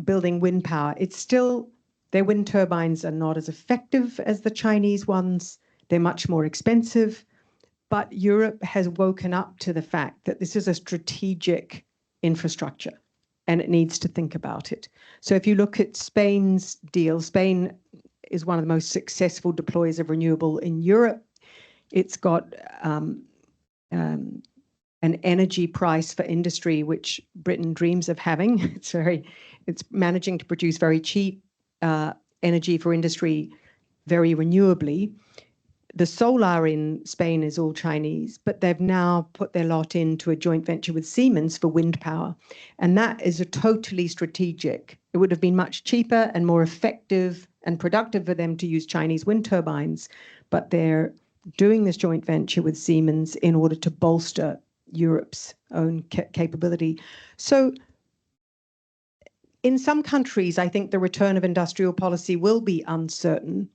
building wind power. It's still, their wind turbines are not as effective as the Chinese ones. They're much more expensive. But Europe has woken up to the fact that this is a strategic infrastructure and it needs to think about it. So if you look at Spain's deal, Spain is one of the most successful deployers of renewable in Europe. It's got an energy price for industry, which Britain dreams of having. It's managing to produce very cheap energy for industry very renewably. The solar in Spain is all Chinese, but they've now put their lot into a joint venture with Siemens for wind power. And that is a totally strategic. It would have been much cheaper and more effective and productive for them to use Chinese wind turbines, but they're doing this joint venture with Siemens in order to bolster Europe's own capability. So in some countries, I think the return of industrial policy will be uncertain.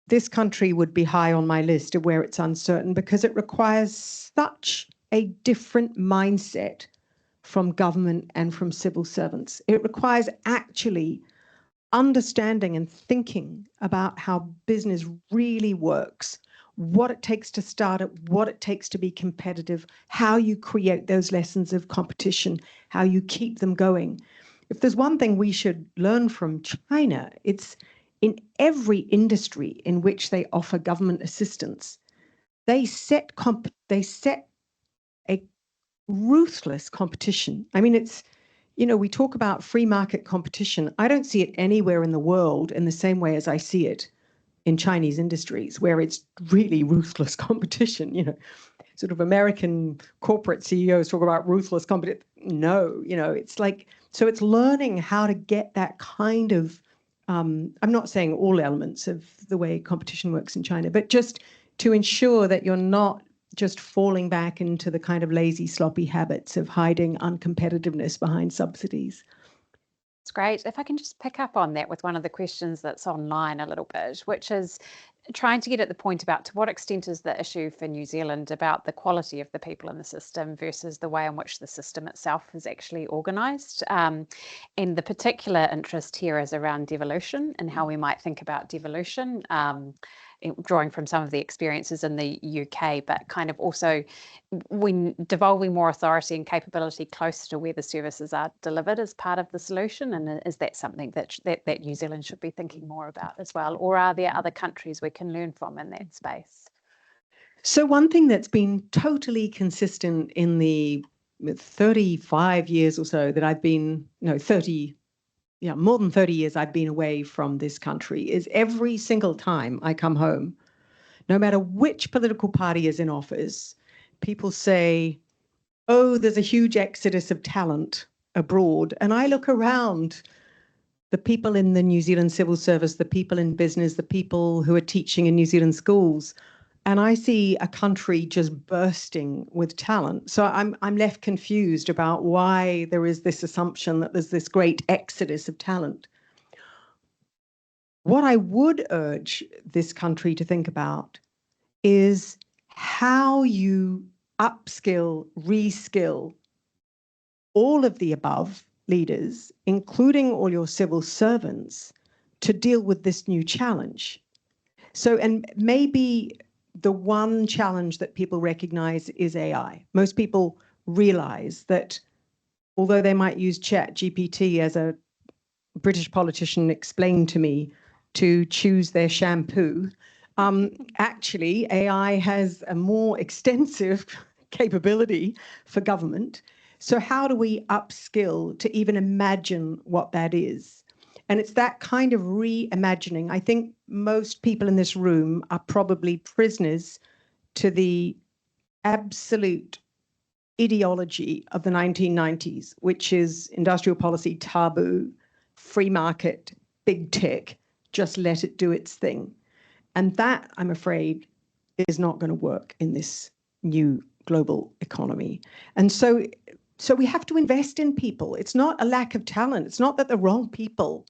This country would be high on my list of where it's uncertain, because it requires such a different mindset from government and from civil servants. It requires actually understanding and thinking about how business really works, what it takes to start it, what it takes to be competitive, how you create those lessons of competition, how you keep them going. If there's one thing we should learn from China, it's in every industry in which they offer government assistance, they set a ruthless competition. I mean, it's, you know, we talk about free market competition. I don't see it anywhere in the world in the same way as I see it in Chinese industries, where it's really ruthless competition. You know, sort of American corporate CEOs talk about ruthless competition. No, you know, it's like, so it's learning how to get that kind of, I'm not saying all elements of the way competition works in China, but just to ensure that you're not just falling back into the kind of lazy, sloppy habits of hiding uncompetitiveness behind subsidies. It's great. If I can just pick up on that with one of the questions that's online a little bit, which is trying to get at the point about to what extent is the issue for New Zealand about the quality of the people in the system versus the way in which the system itself is actually organised. And the particular interest here is around devolution and how we might think about devolution, drawing from some of the experiences in the UK, but kind of also when devolving more authority and capability closer to where the services are delivered as part of the solution. And is that something that New Zealand should be thinking more about as well? Or are there other countries we can learn from in that space? So one thing that's been totally consistent in the 35 years or so that I've been, no, 30, yeah, more than 30 years I've been away from this country is every single time I come home, no matter which political party is in office, people say, oh, there's a huge exodus of talent abroad. And I look around, the people in the New Zealand civil service, the people in business, the people who are teaching in New Zealand schools, and I see a country just bursting with talent. So I'm left confused about why there is this assumption that there's this great exodus of talent. What I would urge this country to think about is how you upskill, reskill all of the above leaders, including all your civil servants, to deal with this new challenge. So, and maybe the one challenge that people recognize is AI. Most people realize that although they might use ChatGPT, as a British politician explained to me, to choose their shampoo, actually AI has a more extensive capability for government. So how do we upskill to even imagine what that is? And it's that kind of reimagining. I think most people in this room are probably prisoners to the absolute ideology of the 1990s, which is industrial policy taboo, free market, big tech, just let it do its thing. And that, I'm afraid, is not going to work in this new global economy. And so we have to invest in people. It's not a lack of talent. It's not that the wrong people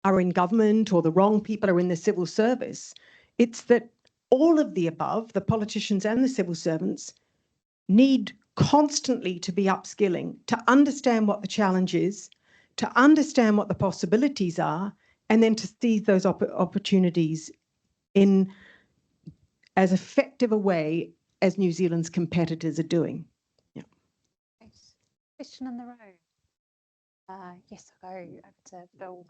are in government or the wrong people are in the civil service. It's that all of the above, the politicians and the civil servants, need constantly to be upskilling, to understand what the challenge is, to understand what the possibilities are, and then to seize those opportunities in as effective a way as New Zealand's competitors are doing. Yeah. Thanks. Question in the row. Yes, I'll go over to Bill.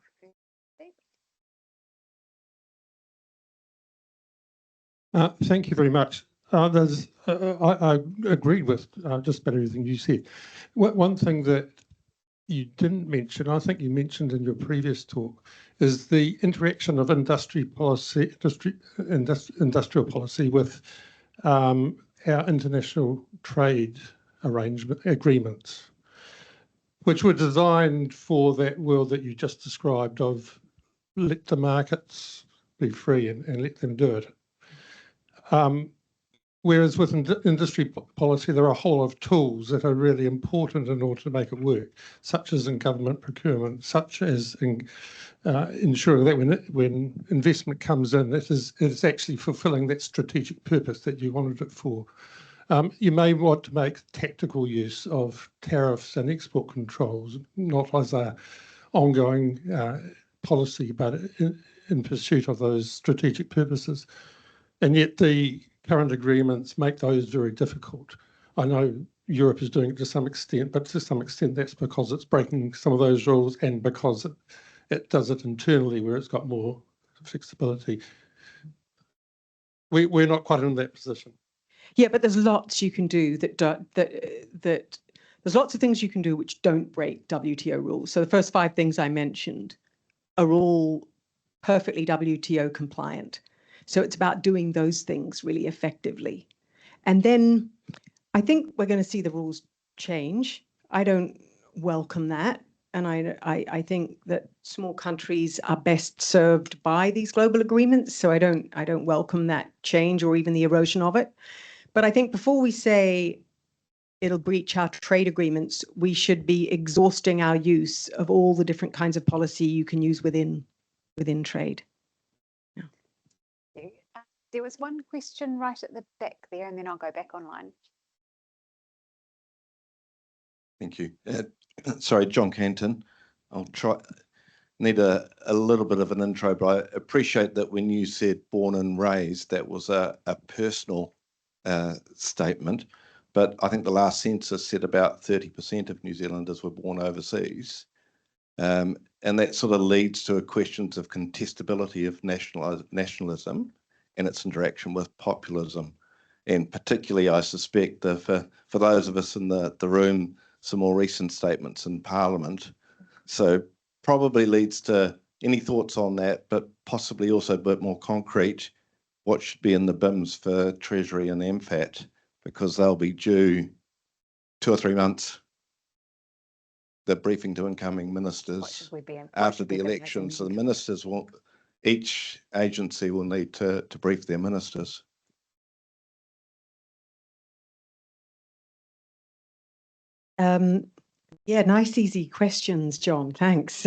Thank you very much. I agreed with just about everything you said. One thing that you didn't mention, I think you mentioned in your previous talk, is the interaction of industrial policy with our international trade agreements, which were designed for that world that you just described of let the markets be free and let them do it. Whereas with industry policy, there are a whole lot of tools that are really important in order to make it work, such as in government procurement, such as in ensuring that when investment comes in, it's actually fulfilling that strategic purpose that you wanted it for. You may want to make tactical use of tariffs and export controls, not as an ongoing policy, but in pursuit of those strategic purposes. And yet the current agreements make those very difficult. I know Europe is doing it to some extent, but to some extent that's because it's breaking some of those rules and because it does it internally where it's got more flexibility. We're not quite in that position. Yeah, but there's lots you can do there's lots of things you can do which don't break WTO rules. So the first 5 things I mentioned are all perfectly WTO compliant. So it's about doing those things really effectively. And then I think we're going to see the rules change. I don't welcome that. And I think that small countries are best served by these global agreements. So I don't welcome that change or even the erosion of it. But I think before we say it'll breach our trade agreements, we should be exhausting our use of all the different kinds of policy you can use within trade. Yeah. There was one question right at the back there, and then I'll go back online. Thank you. Sorry, John Canton. I'll need a little bit of an intro, but I appreciate that when you said born and raised, that was a personal statement. But I think the last census said about 30% of New Zealanders were born overseas. And that sort of leads to questions of contestability of nationalism and its interaction with populism. And particularly, I suspect that for those of us in the room, some more recent statements in Parliament. So probably leads to any thoughts on that, but possibly also a bit more concrete, what should be in the BIMs for Treasury and MFAT, because they'll be due 2 or 3 months, the briefing to incoming ministers after the election. So the ministers each agency will need to brief their ministers. Yeah, nice, easy questions, John. Thanks.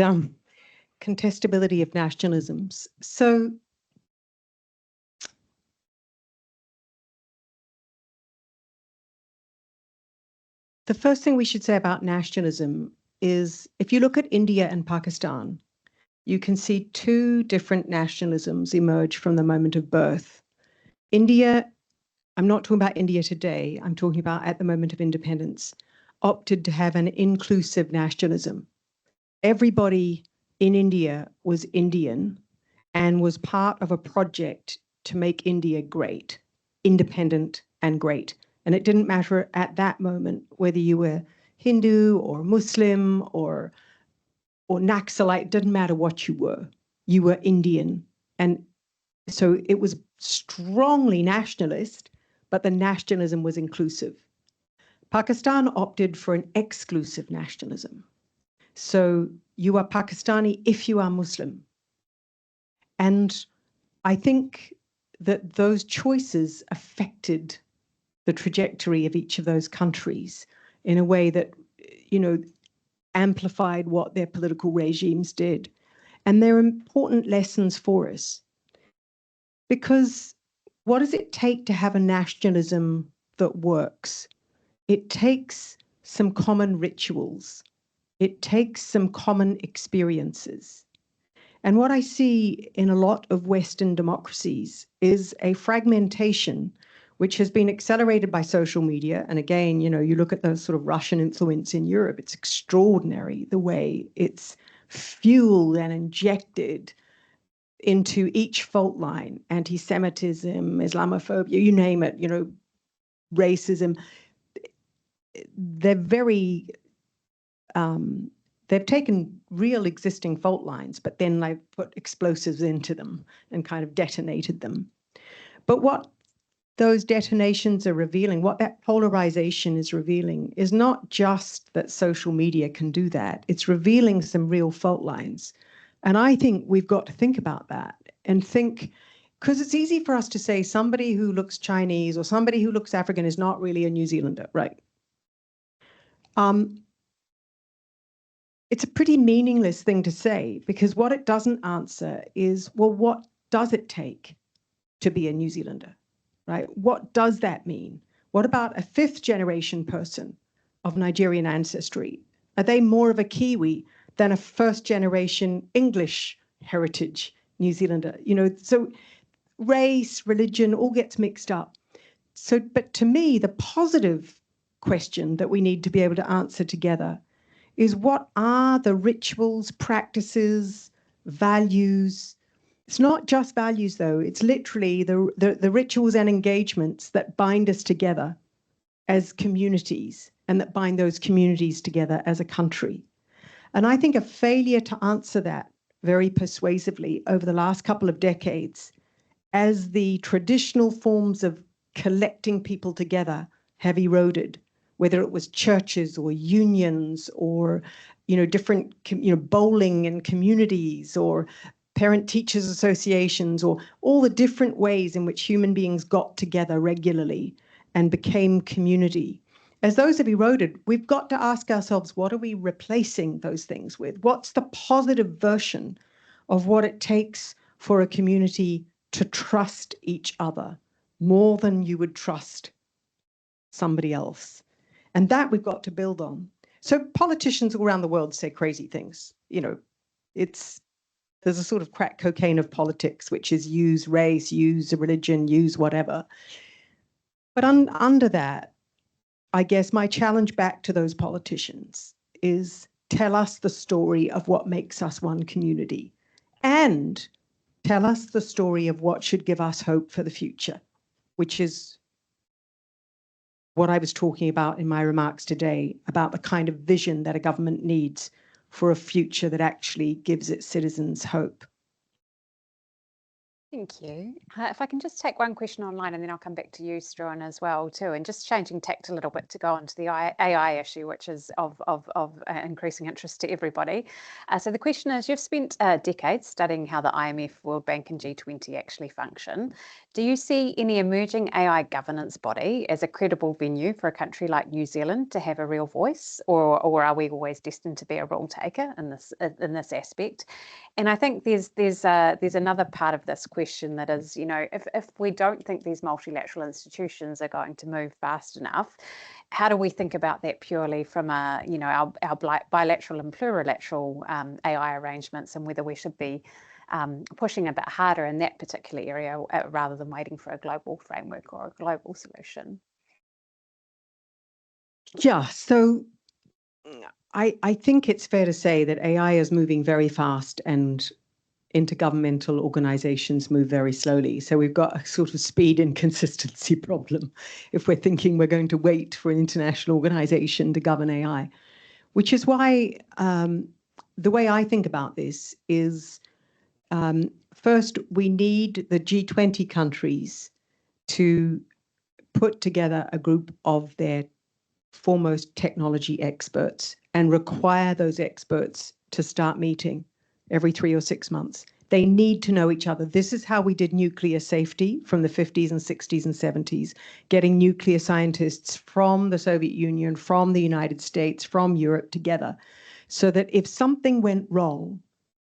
Contestability of nationalisms. So the first thing we should say about nationalism is if you look at India and Pakistan, you can see 2 different nationalisms emerge from the moment of birth. India, I'm not talking about India today, I'm talking about at the moment of independence, opted to have an inclusive nationalism. Everybody in India was Indian and was part of a project to make India great, independent and great. And it didn't matter at that moment whether you were Hindu or Muslim or Naxalite, it didn't matter what you were Indian. And so it was strongly nationalist, but the nationalism was inclusive. Pakistan opted for an exclusive nationalism. So you are Pakistani if you are Muslim. And I think that those choices affected the trajectory of each of those countries in a way that, amplified what their political regimes did. And they're important lessons for us. Because what does it take to have a nationalism that works? It takes some common rituals. It takes some common experiences. And what I see in a lot of Western democracies is a fragmentation which has been accelerated by social media. And again, you look at the sort of Russian influence in Europe, it's extraordinary the way it's fueled and injected into each fault line, anti-Semitism, Islamophobia, you name it, racism. They're very, they've taken real existing fault lines, but then they've put explosives into them and kind of detonated them. But what those detonations are revealing, what that polarization is revealing, is not just that social media can do that. It's revealing some real fault lines. And I think we've got to think about that and think, because it's easy for us to say somebody who looks Chinese or somebody who looks African is not really a New Zealander, right? It's a pretty meaningless thing to say, because what it doesn't answer is, well, what does it take to be a New Zealander, right? What does that mean? What about a 5th generation person of Nigerian ancestry? Are they more of a Kiwi than a 1st generation English heritage New Zealander, you know, so race, religion, all gets mixed up. So, but to me, the positive question that we need to be able to answer together is, what are the rituals, practices, values? It's not just values, though. It's literally the rituals and engagements that bind us together as communities and that bind those communities together as a country. And I think a failure to answer that very persuasively over the last couple of decades, as the traditional forms of collecting people together have eroded, whether it was churches or unions or, you know, different, you know, bowling in communities or parent teachers associations, or all the different ways in which human beings got together regularly and became community. As those have eroded, we've got to ask ourselves, what are we replacing those things with? What's the positive version of what it takes for a community to trust each other more than you would trust somebody else? And that we've got to build on. So politicians all around the world say crazy things. You know, there's a sort of crack cocaine of politics, which is use race, use a religion, use whatever. But under that, I guess my challenge back to those politicians is, tell us the story of what makes us one community, and tell us the story of what should give us hope for the future, which is what I was talking about in my remarks today, about the kind of vision that a government needs for a future that actually gives its citizens hope. Thank you. If I can just take one question online, and then I'll come back to you, Struan, as well too, and just changing tact a little bit to go on to the AI issue, which is of increasing interest to everybody. So the question is, you've spent decades studying how the IMF, World Bank and G20 actually function. Do you see any emerging AI governance body as a credible venue for a country like New Zealand to have a real voice, or are we always destined to be a rule taker in this aspect? And I think there's another part of this question that is, you know, if we don't think these multilateral institutions are going to move fast enough, how do we think about that purely from a, you know, our bilateral and plurilateral AI arrangements, and whether we should be pushing a bit harder in that particular area rather than waiting for a global framework or a global solution? Yeah, so I think it's fair to say that AI is moving very fast and intergovernmental organizations move very slowly. So we've got a sort of speed and consistency problem if we're thinking we're going to wait for an international organization to govern AI, which is why the way I think about this is, first, we need the G20 countries to put together a group of their foremost technology experts and require those experts to start meeting every 3 or 6 months. They need to know each other. This is how we did nuclear safety from the 50s and 60s and 70s, getting nuclear scientists from the Soviet Union, from the United States, from Europe together, so that if something went wrong,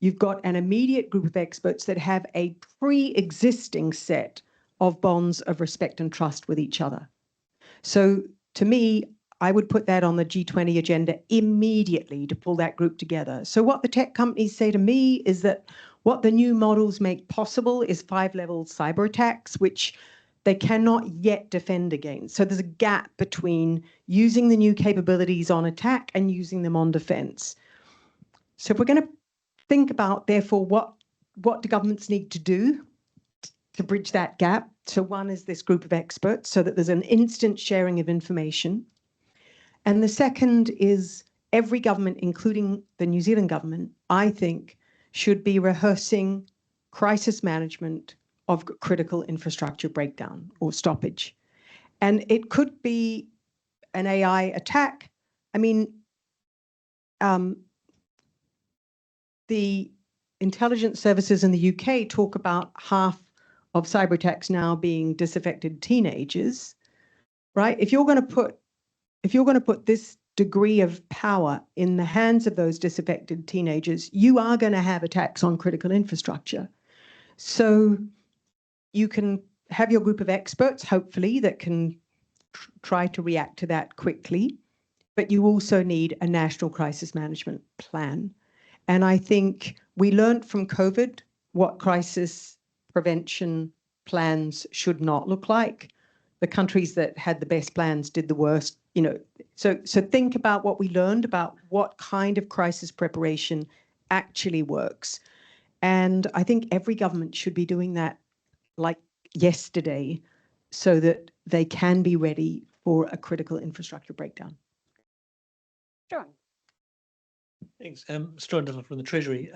you've got an immediate group of experts that have a pre-existing set of bonds of respect and trust with each other. So to me, I would put that on the G20 agenda immediately to pull that group together. So what the tech companies say to me is that what the new models make possible is 5-level cyber attacks, which they cannot yet defend against. So there's a gap between using the new capabilities on attack and using them on defense. So if we're going to think about, therefore, what do governments need to do to bridge that gap? So one is this group of experts, so that there's an instant sharing of information. And the second is every government, including the New Zealand government, I think, should be rehearsing crisis management of critical infrastructure breakdown or stoppage. And it could be an AI attack. I mean, the intelligence services in the UK talk about half of cyber attacks now being disaffected teenagers, right? If you're going to put this degree of power in the hands of those disaffected teenagers, you are going to have attacks on critical infrastructure. So you can have your group of experts, hopefully, that can try to react to that quickly, but you also need a national crisis management plan. And I think we learned from COVID what crisis prevention plans should not look like. The countries that had the best plans did the worst, you know. So think about what we learned about what kind of crisis preparation actually works. And I think every government should be doing that like yesterday so that they can be ready for a critical infrastructure breakdown. Sure. Thanks. Stuart from the Treasury.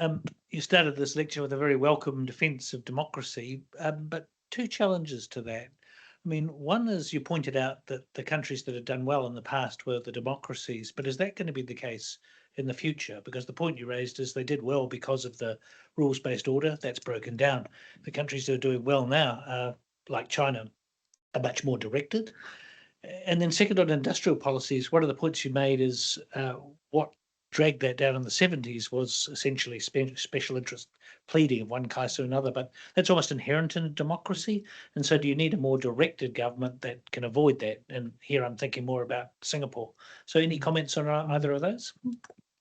You started this lecture with a very welcome defence of democracy, but two challenges to that. I mean, one is you pointed out that the countries that had done well in the past were the democracies, but is that going to be the case in the future? Because the point you raised is they did well because of the rules-based order. That's broken down. The countries that are doing well now, like China, are much more directed. And then second, on industrial policies, one of the points you made is what dragged that down in the 70s was essentially special interest pleading of one case or another, but that's almost inherent in a democracy. And so do you need a more directed government that can avoid that? And here I'm thinking more about Singapore. So any comments on either of those?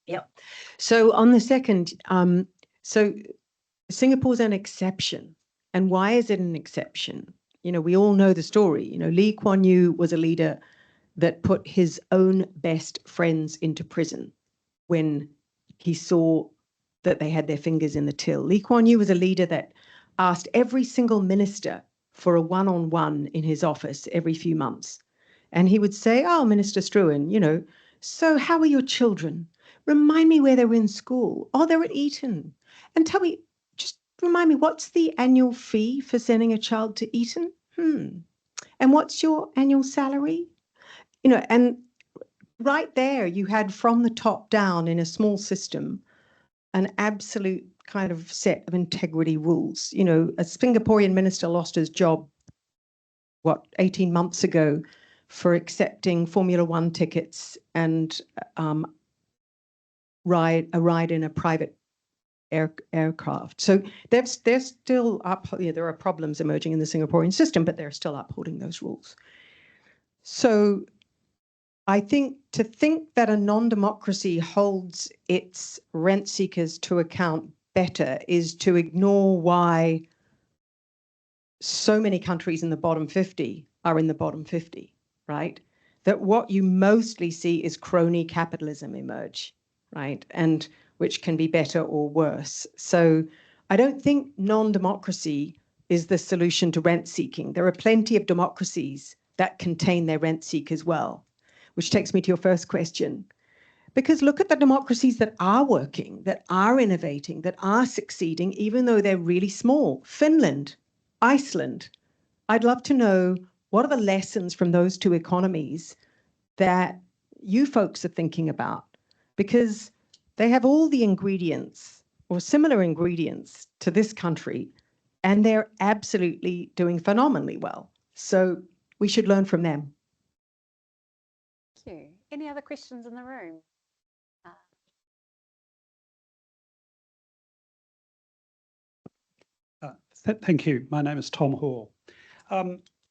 Yep. So on the second, so Singapore's an exception. And why is it an exception? You know, we all know the story. You know, Lee Kuan Yew was a leader that put his own best friends into prison when he saw that they had their fingers in the till. Lee Kuan Yew was a leader that asked every single minister for a one-on-one in his office every few months. And he would say, oh, Minister Struan, you know, so how are your children? Remind me where they were in school. Oh, they're at Eton. And tell me, just remind me, what's the annual fee for sending a child to Eton? And what's your annual salary? You know, and right there, you had from the top down in a small system, an absolute kind of set of integrity rules. You know, a Singaporean minister lost his job, 18 months ago for accepting Formula One tickets and a ride in a private aircraft. So they're still up, there are problems emerging in the Singaporean system, but they're still upholding those rules. So I think to think that a non-democracy holds its rent seekers to account better is to ignore why so many countries in the bottom 50 are in the bottom 50, right? That what you mostly see is crony capitalism emerge, right? And which can be better or worse. So I don't think non-democracy is the solution to rent seeking. There are plenty of democracies that contain their rent seekers well. Which takes me to your first question. Because look at the democracies that are working, that are innovating, that are succeeding, even though they're really small. Finland, Iceland. I'd love to know what are the lessons from those two economies that you folks are thinking about? Because they have all the ingredients or similar ingredients to this country, and they're absolutely doing phenomenally well. So we should learn from them. Thank you. Any other questions in the room? Thank you. My name is Tom Hall.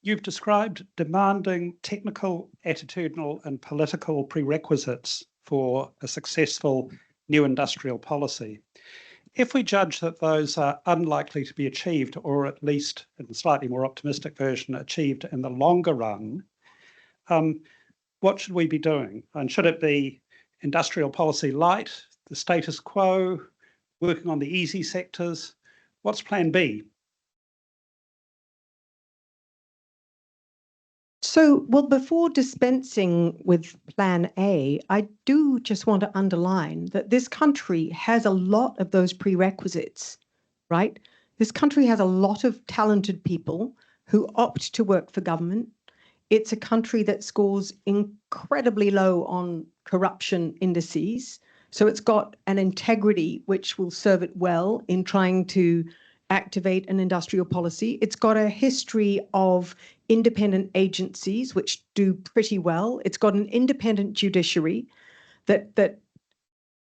You've described demanding technical, attitudinal and political prerequisites for a successful new industrial policy. If we judge that those are unlikely to be achieved, or at least in a slightly more optimistic version, achieved in the longer run, what should we be doing? And should it be industrial policy light, the status quo, working on the easy sectors? What's plan B? So, well, before dispensing with plan A, I do just want to underline that this country has a lot of those prerequisites, right? This country has a lot of talented people who opt to work for government. It's a country that scores incredibly low on corruption indices. So it's got an integrity which will serve it well in trying to activate an industrial policy. It's got a history of independent agencies which do pretty well. It's got an independent judiciary that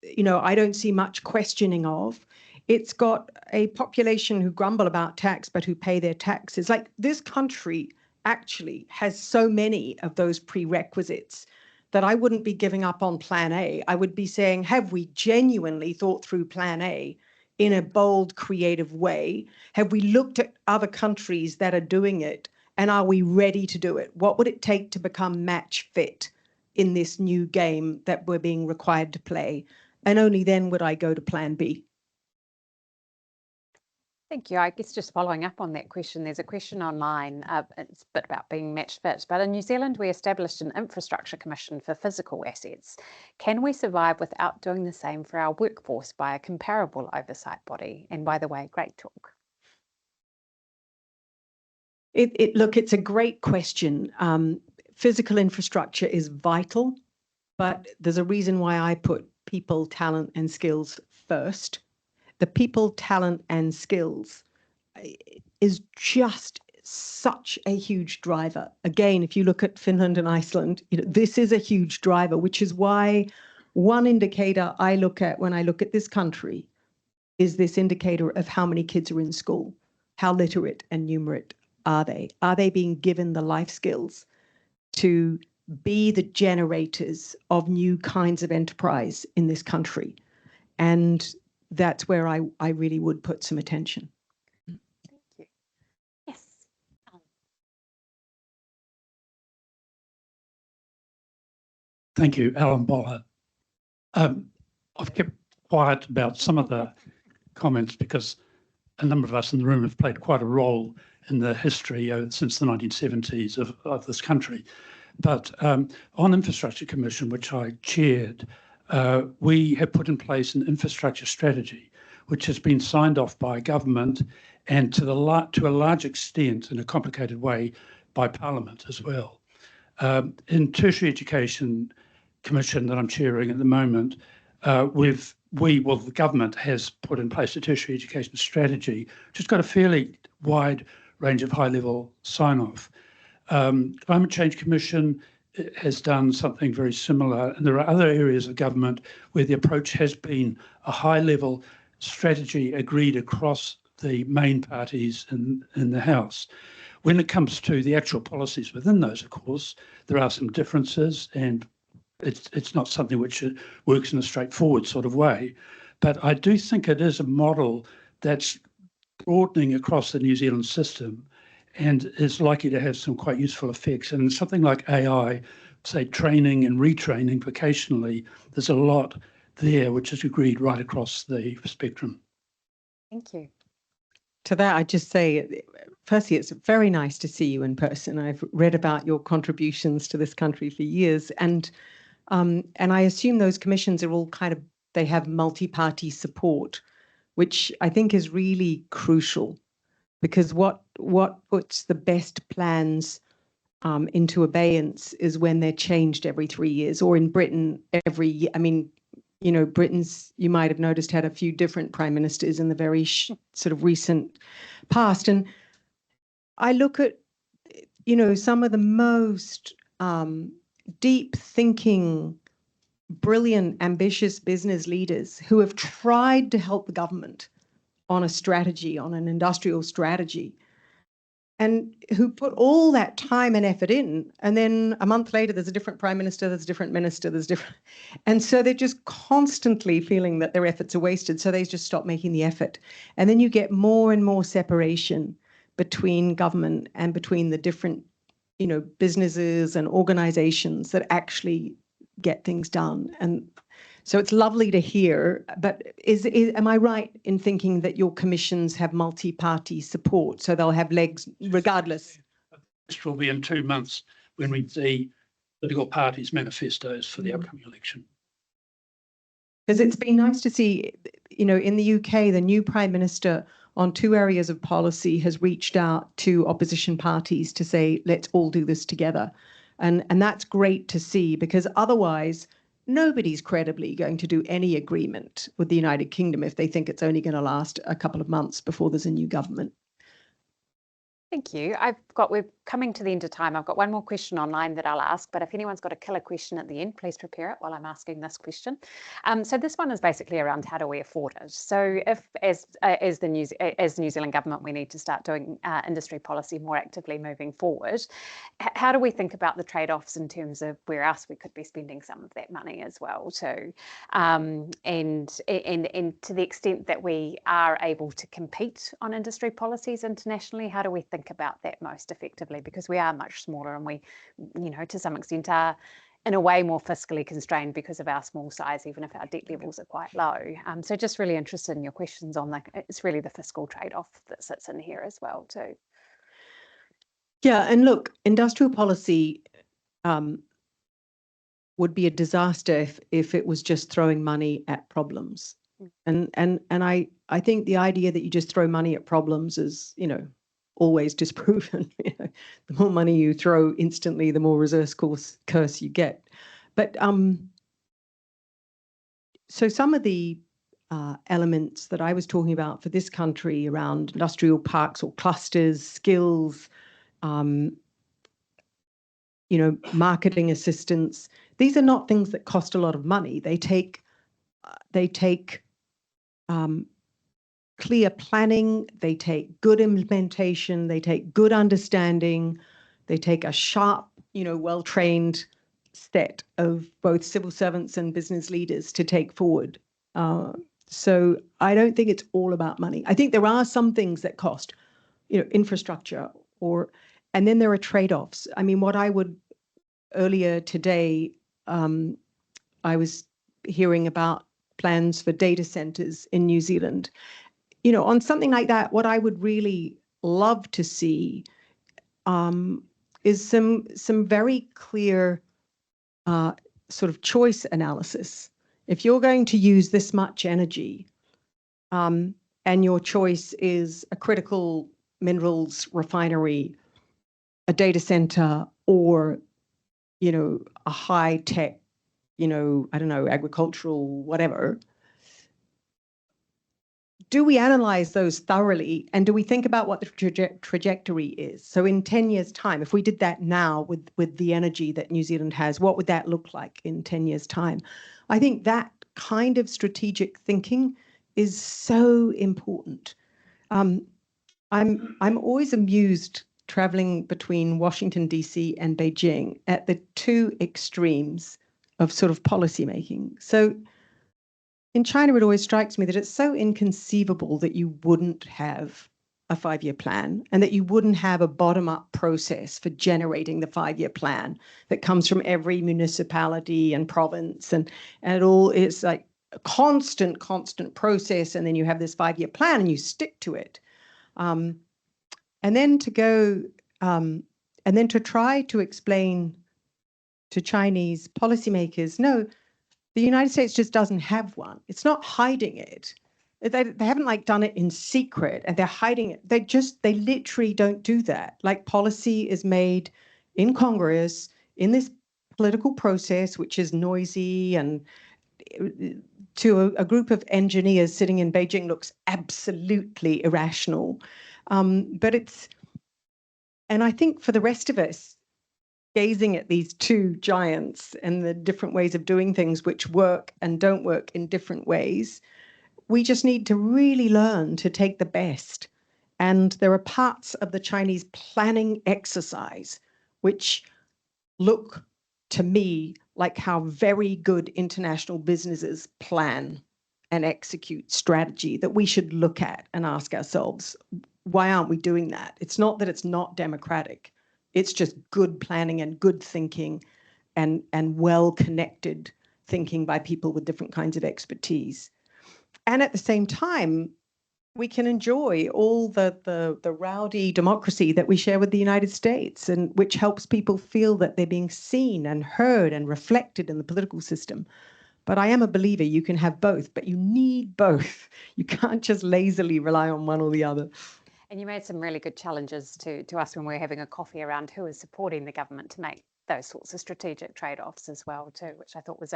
you know, I don't see much questioning of. It's got a population who grumble about tax but who pay their taxes. Like, this country actually has so many of those prerequisites that I wouldn't be giving up on plan A. I would be saying, have we genuinely thought through plan A? in a bold, creative way? Have we looked at other countries that are doing it, and are we ready to do it? What would it take to become match fit in this new game that we're being required to play? And only then would I go to plan B. Thank you. I guess just following up on that question, there's a question online. It's a bit about being match fit, but in New Zealand, we established an infrastructure commission for physical assets. Can we survive without doing the same for our workforce by a comparable oversight body? And by the way, great talk. Look, it's a great question. Physical infrastructure is vital, but there's a reason why I put people, talent, and skills first. The people, talent, and skills is just such a huge driver. Again, if you look at Finland and Iceland, this is a huge driver, which is why one indicator I look at when I look at this country is this indicator of how many kids are in school. How literate and numerate are they? Are they being given the life skills to be the generators of new kinds of enterprise in this country? And that's where I really would put some attention. Thank you. Yes. Thank you, Alan Boller. I've kept quiet about some of the comments because a number of us in the room have played quite a role in the history since the 1970s of this country. But on Infrastructure Commission, which I chaired, we have put in place an infrastructure strategy, which has been signed off by government and to a large extent, in a complicated way, by Parliament as well. In Tertiary Education Commission that I'm chairing at the moment, the government has put in place a tertiary education strategy, which has got a fairly wide range of high-level sign-off. Climate Change Commission has done something very similar, and there are other areas of government where the approach has been a high-level strategy agreed across the main parties in the House. When it comes to the actual policies within those, of course, there are some differences, and it's not something which works in a straightforward sort of way. But I do think it is a model that's broadening across the New Zealand system and is likely to have some quite useful effects. And something like AI, say training and retraining vocationally, there's a lot there which is agreed right across the spectrum. Thank you. To that, I just say, firstly, it's very nice to see you in person. I've read about your contributions to this country for years, and I assume those commissions are all they have multi-party support, which I think is really crucial, because what puts the best plans into abeyance is when they're changed every 3 years, or in Britain every year. I mean, Britain's, you might have noticed, had a few different prime ministers in the very sort of recent past. And I look at, some of the most deep thinking, brilliant, ambitious business leaders who have tried to help the government on a strategy, on an industrial strategy, and who put all that time and effort in, and then a month later there's a different prime minister, there's a different minister, there's different, and so they're just constantly feeling that their efforts are wasted, so they just stop making the effort. And then you get more and more separation between government and between the different, businesses and organizations that actually get things done. And so it's lovely to hear, but am I right in thinking that your commissions have multi-party support, so they'll have legs regardless? This will be in 2 months when we see political parties' manifestos for the upcoming election. Because it's been nice to see, in the UK, the new Prime Minister on 2 areas of policy has reached out to opposition parties to say, let's all do this together. And that's great to see, because otherwise nobody's credibly going to do any agreement with the United Kingdom if they think it's only going to last a couple of months before there's a new government. Thank you. We're coming to the end of time. I've got one more question online that I'll ask, but if anyone's got a killer question at the end, please prepare it while I'm asking this question. So this one is basically around how do we afford it? So if, as the New Zealand government, we need to start doing industry policy more actively moving forward, how do we think about the trade-offs in terms of where else we could be spending some of that money as well too? And to the extent that we are able to compete on industry policies internationally, how do we think about that most effectively, because we are much smaller and we, to some extent are in a way more fiscally constrained because of our small size, even if our debt levels are quite low. So just really interested in your questions on it's really the fiscal trade-off that sits in here as well too. Yeah, and look, industrial policy would be a disaster if it was just throwing money at problems. And I think the idea that you just throw money at problems is, always disproven. The more money you throw instantly, the more reverse curse you get. But so some of the elements that I was talking about for this country around industrial parks or clusters, skills, marketing assistance, these are not things that cost a lot of money. They take clear planning, they take good implementation, they take good understanding, they take a sharp, well-trained set of both civil servants and business leaders to take forward. So I don't think it's all about money. I think there are some things that cost, infrastructure, and then there are trade-offs. I mean, earlier today, I was hearing about plans for data centers in New Zealand. On something like that, what I would really love to see is some very clear sort of choice analysis. If you're going to use this much energy, and your choice is a critical minerals refinery, a data center, or a high tech, I don't know, agricultural, whatever. Do we analyze those thoroughly, and do we think about what the trajectory is? So in 10 years' time, if we did that now with the energy that New Zealand has, what would that look like in 10 years' time? I think that kind of strategic thinking is so important. I'm always amused traveling between Washington, D.C. and Beijing at the two extremes of sort of policy making. So in China, it always strikes me that it's so inconceivable that you wouldn't have a 5-year plan and that you wouldn't have a bottom-up process for generating the 5-year plan that comes from every municipality and province. And it all is like a constant process. And then you have this 5-year plan and you stick to it. And then to try to explain to Chinese policymakers, no, the United States just doesn't have one. It's not hiding it. They haven't done it in secret and they're hiding it. They literally don't do that. Policy is made in Congress in this political process, which is noisy and to a group of engineers sitting in Beijing looks absolutely irrational. And I think for the rest of us, gazing at these two giants and the different ways of doing things which work and don't work in different ways, we just need to really learn to take the best. And there are parts of the Chinese planning exercise which look to me like how very good international businesses plan and execute strategy that we should look at and ask ourselves, why aren't we doing that? It's not that it's not democratic. It's just good planning and good thinking and well-connected thinking by people with different kinds of expertise. And at the same time, we can enjoy all the rowdy democracy that we share with the United States, and which helps people feel that they're being seen and heard and reflected in the political system. But I am a believer you can have both, but you need both. You can't just lazily rely on one or the other. And you made some really good challenges to us when we were having a coffee around who is supporting the government to make those sorts of strategic trade-offs as well too, which I thought was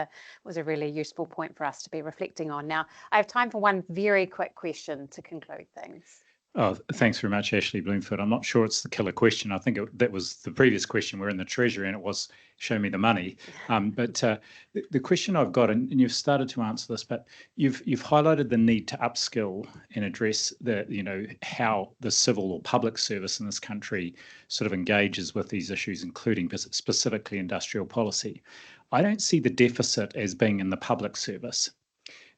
a really useful point for us to be reflecting on. Now, I have time for one very quick question to conclude things. Oh, thanks very much, Ashley Bloomfield. I'm not sure it's the killer question. I think that was the previous question. We're in the Treasury and it was show me the money. But the question I've got, and you've started to answer this, but you've highlighted the need to upskill and address how the civil or public service in this country sort of engages with these issues, including specifically industrial policy. I don't see the deficit as being in the public service.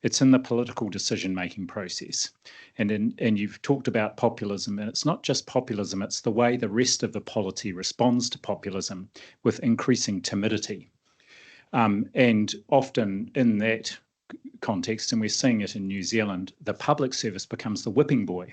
It's in the political decision-making process. And you've talked about populism, and it's not just populism, it's the way the rest of the polity responds to populism with increasing timidity. And often in that context, and we're seeing it in New Zealand, the public service becomes the whipping boy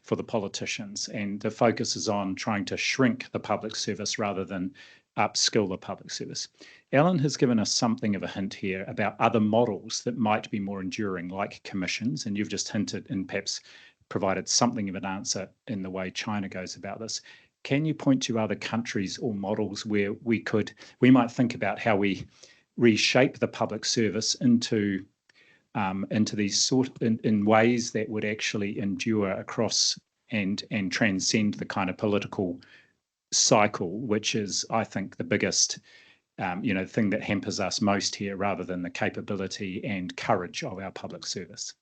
for the politicians, and the focus is on trying to shrink the public service rather than upskill the public service. Alan has given us something of a hint here about other models that might be more enduring, like commissions, and you've just hinted and perhaps provided something of an answer in the way China goes about this. Can you point to other countries or models where we might think about how we reshape the public service into these in ways that would actually endure across and transcend the kind of political cycle, which is, I think, the biggest thing that hampers us most here, rather than the capability and courage of our public service?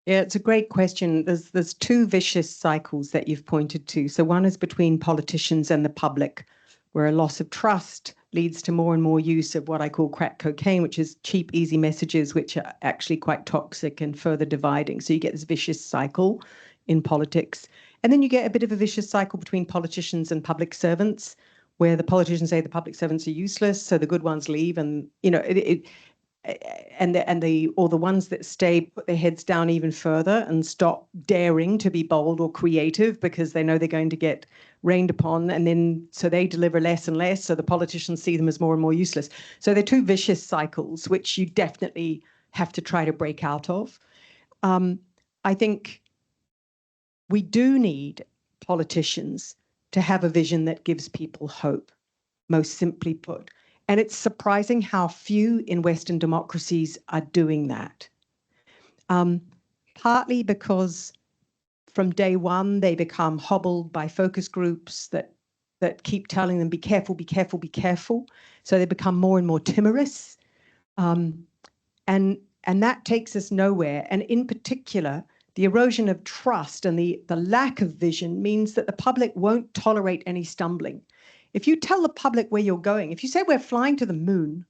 Yeah, it's a great question. There's two vicious cycles that you've pointed to. So one is between politicians and the public, where a loss of trust leads to more and more use of what I call crack cocaine, which is cheap, easy messages, which are actually quite toxic and further dividing. So you get this vicious cycle in politics. And then you get a bit of a vicious cycle between politicians and public servants, where the politicians say the public servants are useless, so the good ones leave, and the ones that stay put their heads down even further and stop daring to be bold or creative because they know they're going to get rained upon, and then so they deliver less and less, so the politicians see them as more and more useless. So they're two vicious cycles which you definitely have to try to break out of. I think we do need politicians to have a vision that gives people hope, most simply put. And it's surprising how few in Western democracies are doing that. Partly because from day one, they become hobbled by focus groups that keep telling them, be careful, be careful, be careful. So they become more and more timorous. And that takes us nowhere. And in particular, the erosion of trust and the lack of vision means that the public won't tolerate any stumbling. If you tell the public where you're going, if you say we're flying to the moon,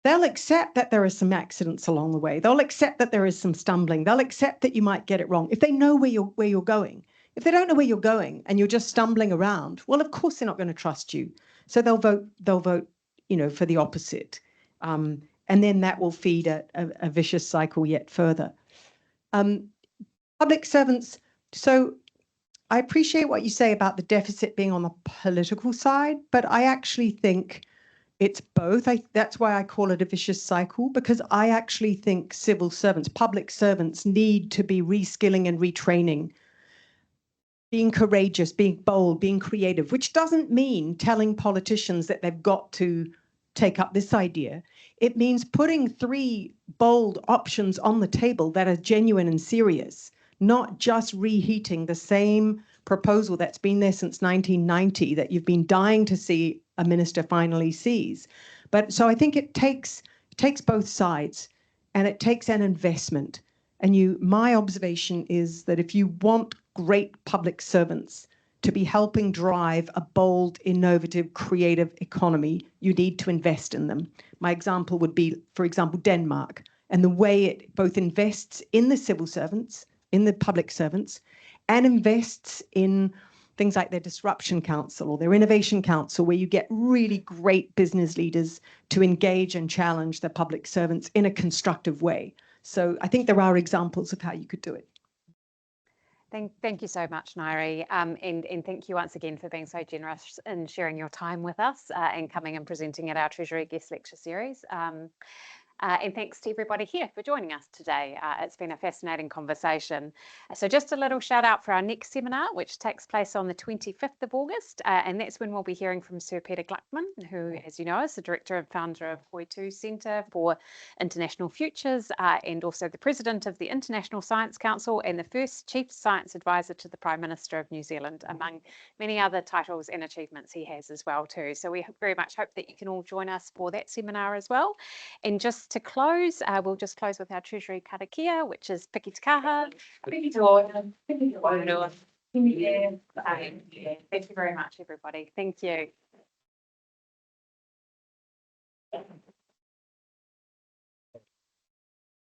they'll accept that there are some accidents along the way. They'll accept that there is some stumbling. They'll accept that you might get it wrong if they know where you're going. If they don't know where you're going and you're just stumbling around, well, of course they're not going to trust you. So they'll vote, for the opposite. And then that will feed a vicious cycle yet further. Public servants, so I appreciate what you say about the deficit being on the political side, but I actually think it's both. That's why I call it a vicious cycle, because I actually think civil servants, public servants, need to be reskilling and retraining, being courageous, being bold, being creative, which doesn't mean telling politicians that they've got to take up this idea. It means putting 3 bold options on the table that are genuine and serious, not just reheating the same proposal that's been there since 1990 that you've been dying to see a minister finally sees. But so I think it takes both sides, and it takes an investment. And my observation is that if you want great public servants to be helping drive a bold, innovative, creative economy, you need to invest in them. My example would be, for example, Denmark, and the way it both invests in the civil servants, in the public servants, and invests in things like their Disruption Council or their Innovation Council, where you get really great business leaders to engage and challenge the public servants in a constructive way. So I think there are examples of how you could do it. Thank you so much, Ngaire, and thank you once again for being so generous in sharing your time with us and coming and presenting at our Treasury Guest Lecture Series. And thanks to everybody here for joining us today. It's been a fascinating conversation. So just a little shout out for our next seminar, which takes place on the 25th of August. And that's when we'll be hearing from Sir Peter Gluckman, who, as you know, is the director and founder of Hoitu Centre for International Futures, and also the president of the International Science Council and the first chief science advisor to the Prime Minister of New Zealand, among many other titles and achievements he has as well too. So we very much hope that you can all join us for that seminar as well. And just to close, we'll just close with our Treasury karakia, which is Piki Te Kaha. Piki Te Ora, Piki Te Wairua, Piki Te. Thank you very much, everybody. Thank you.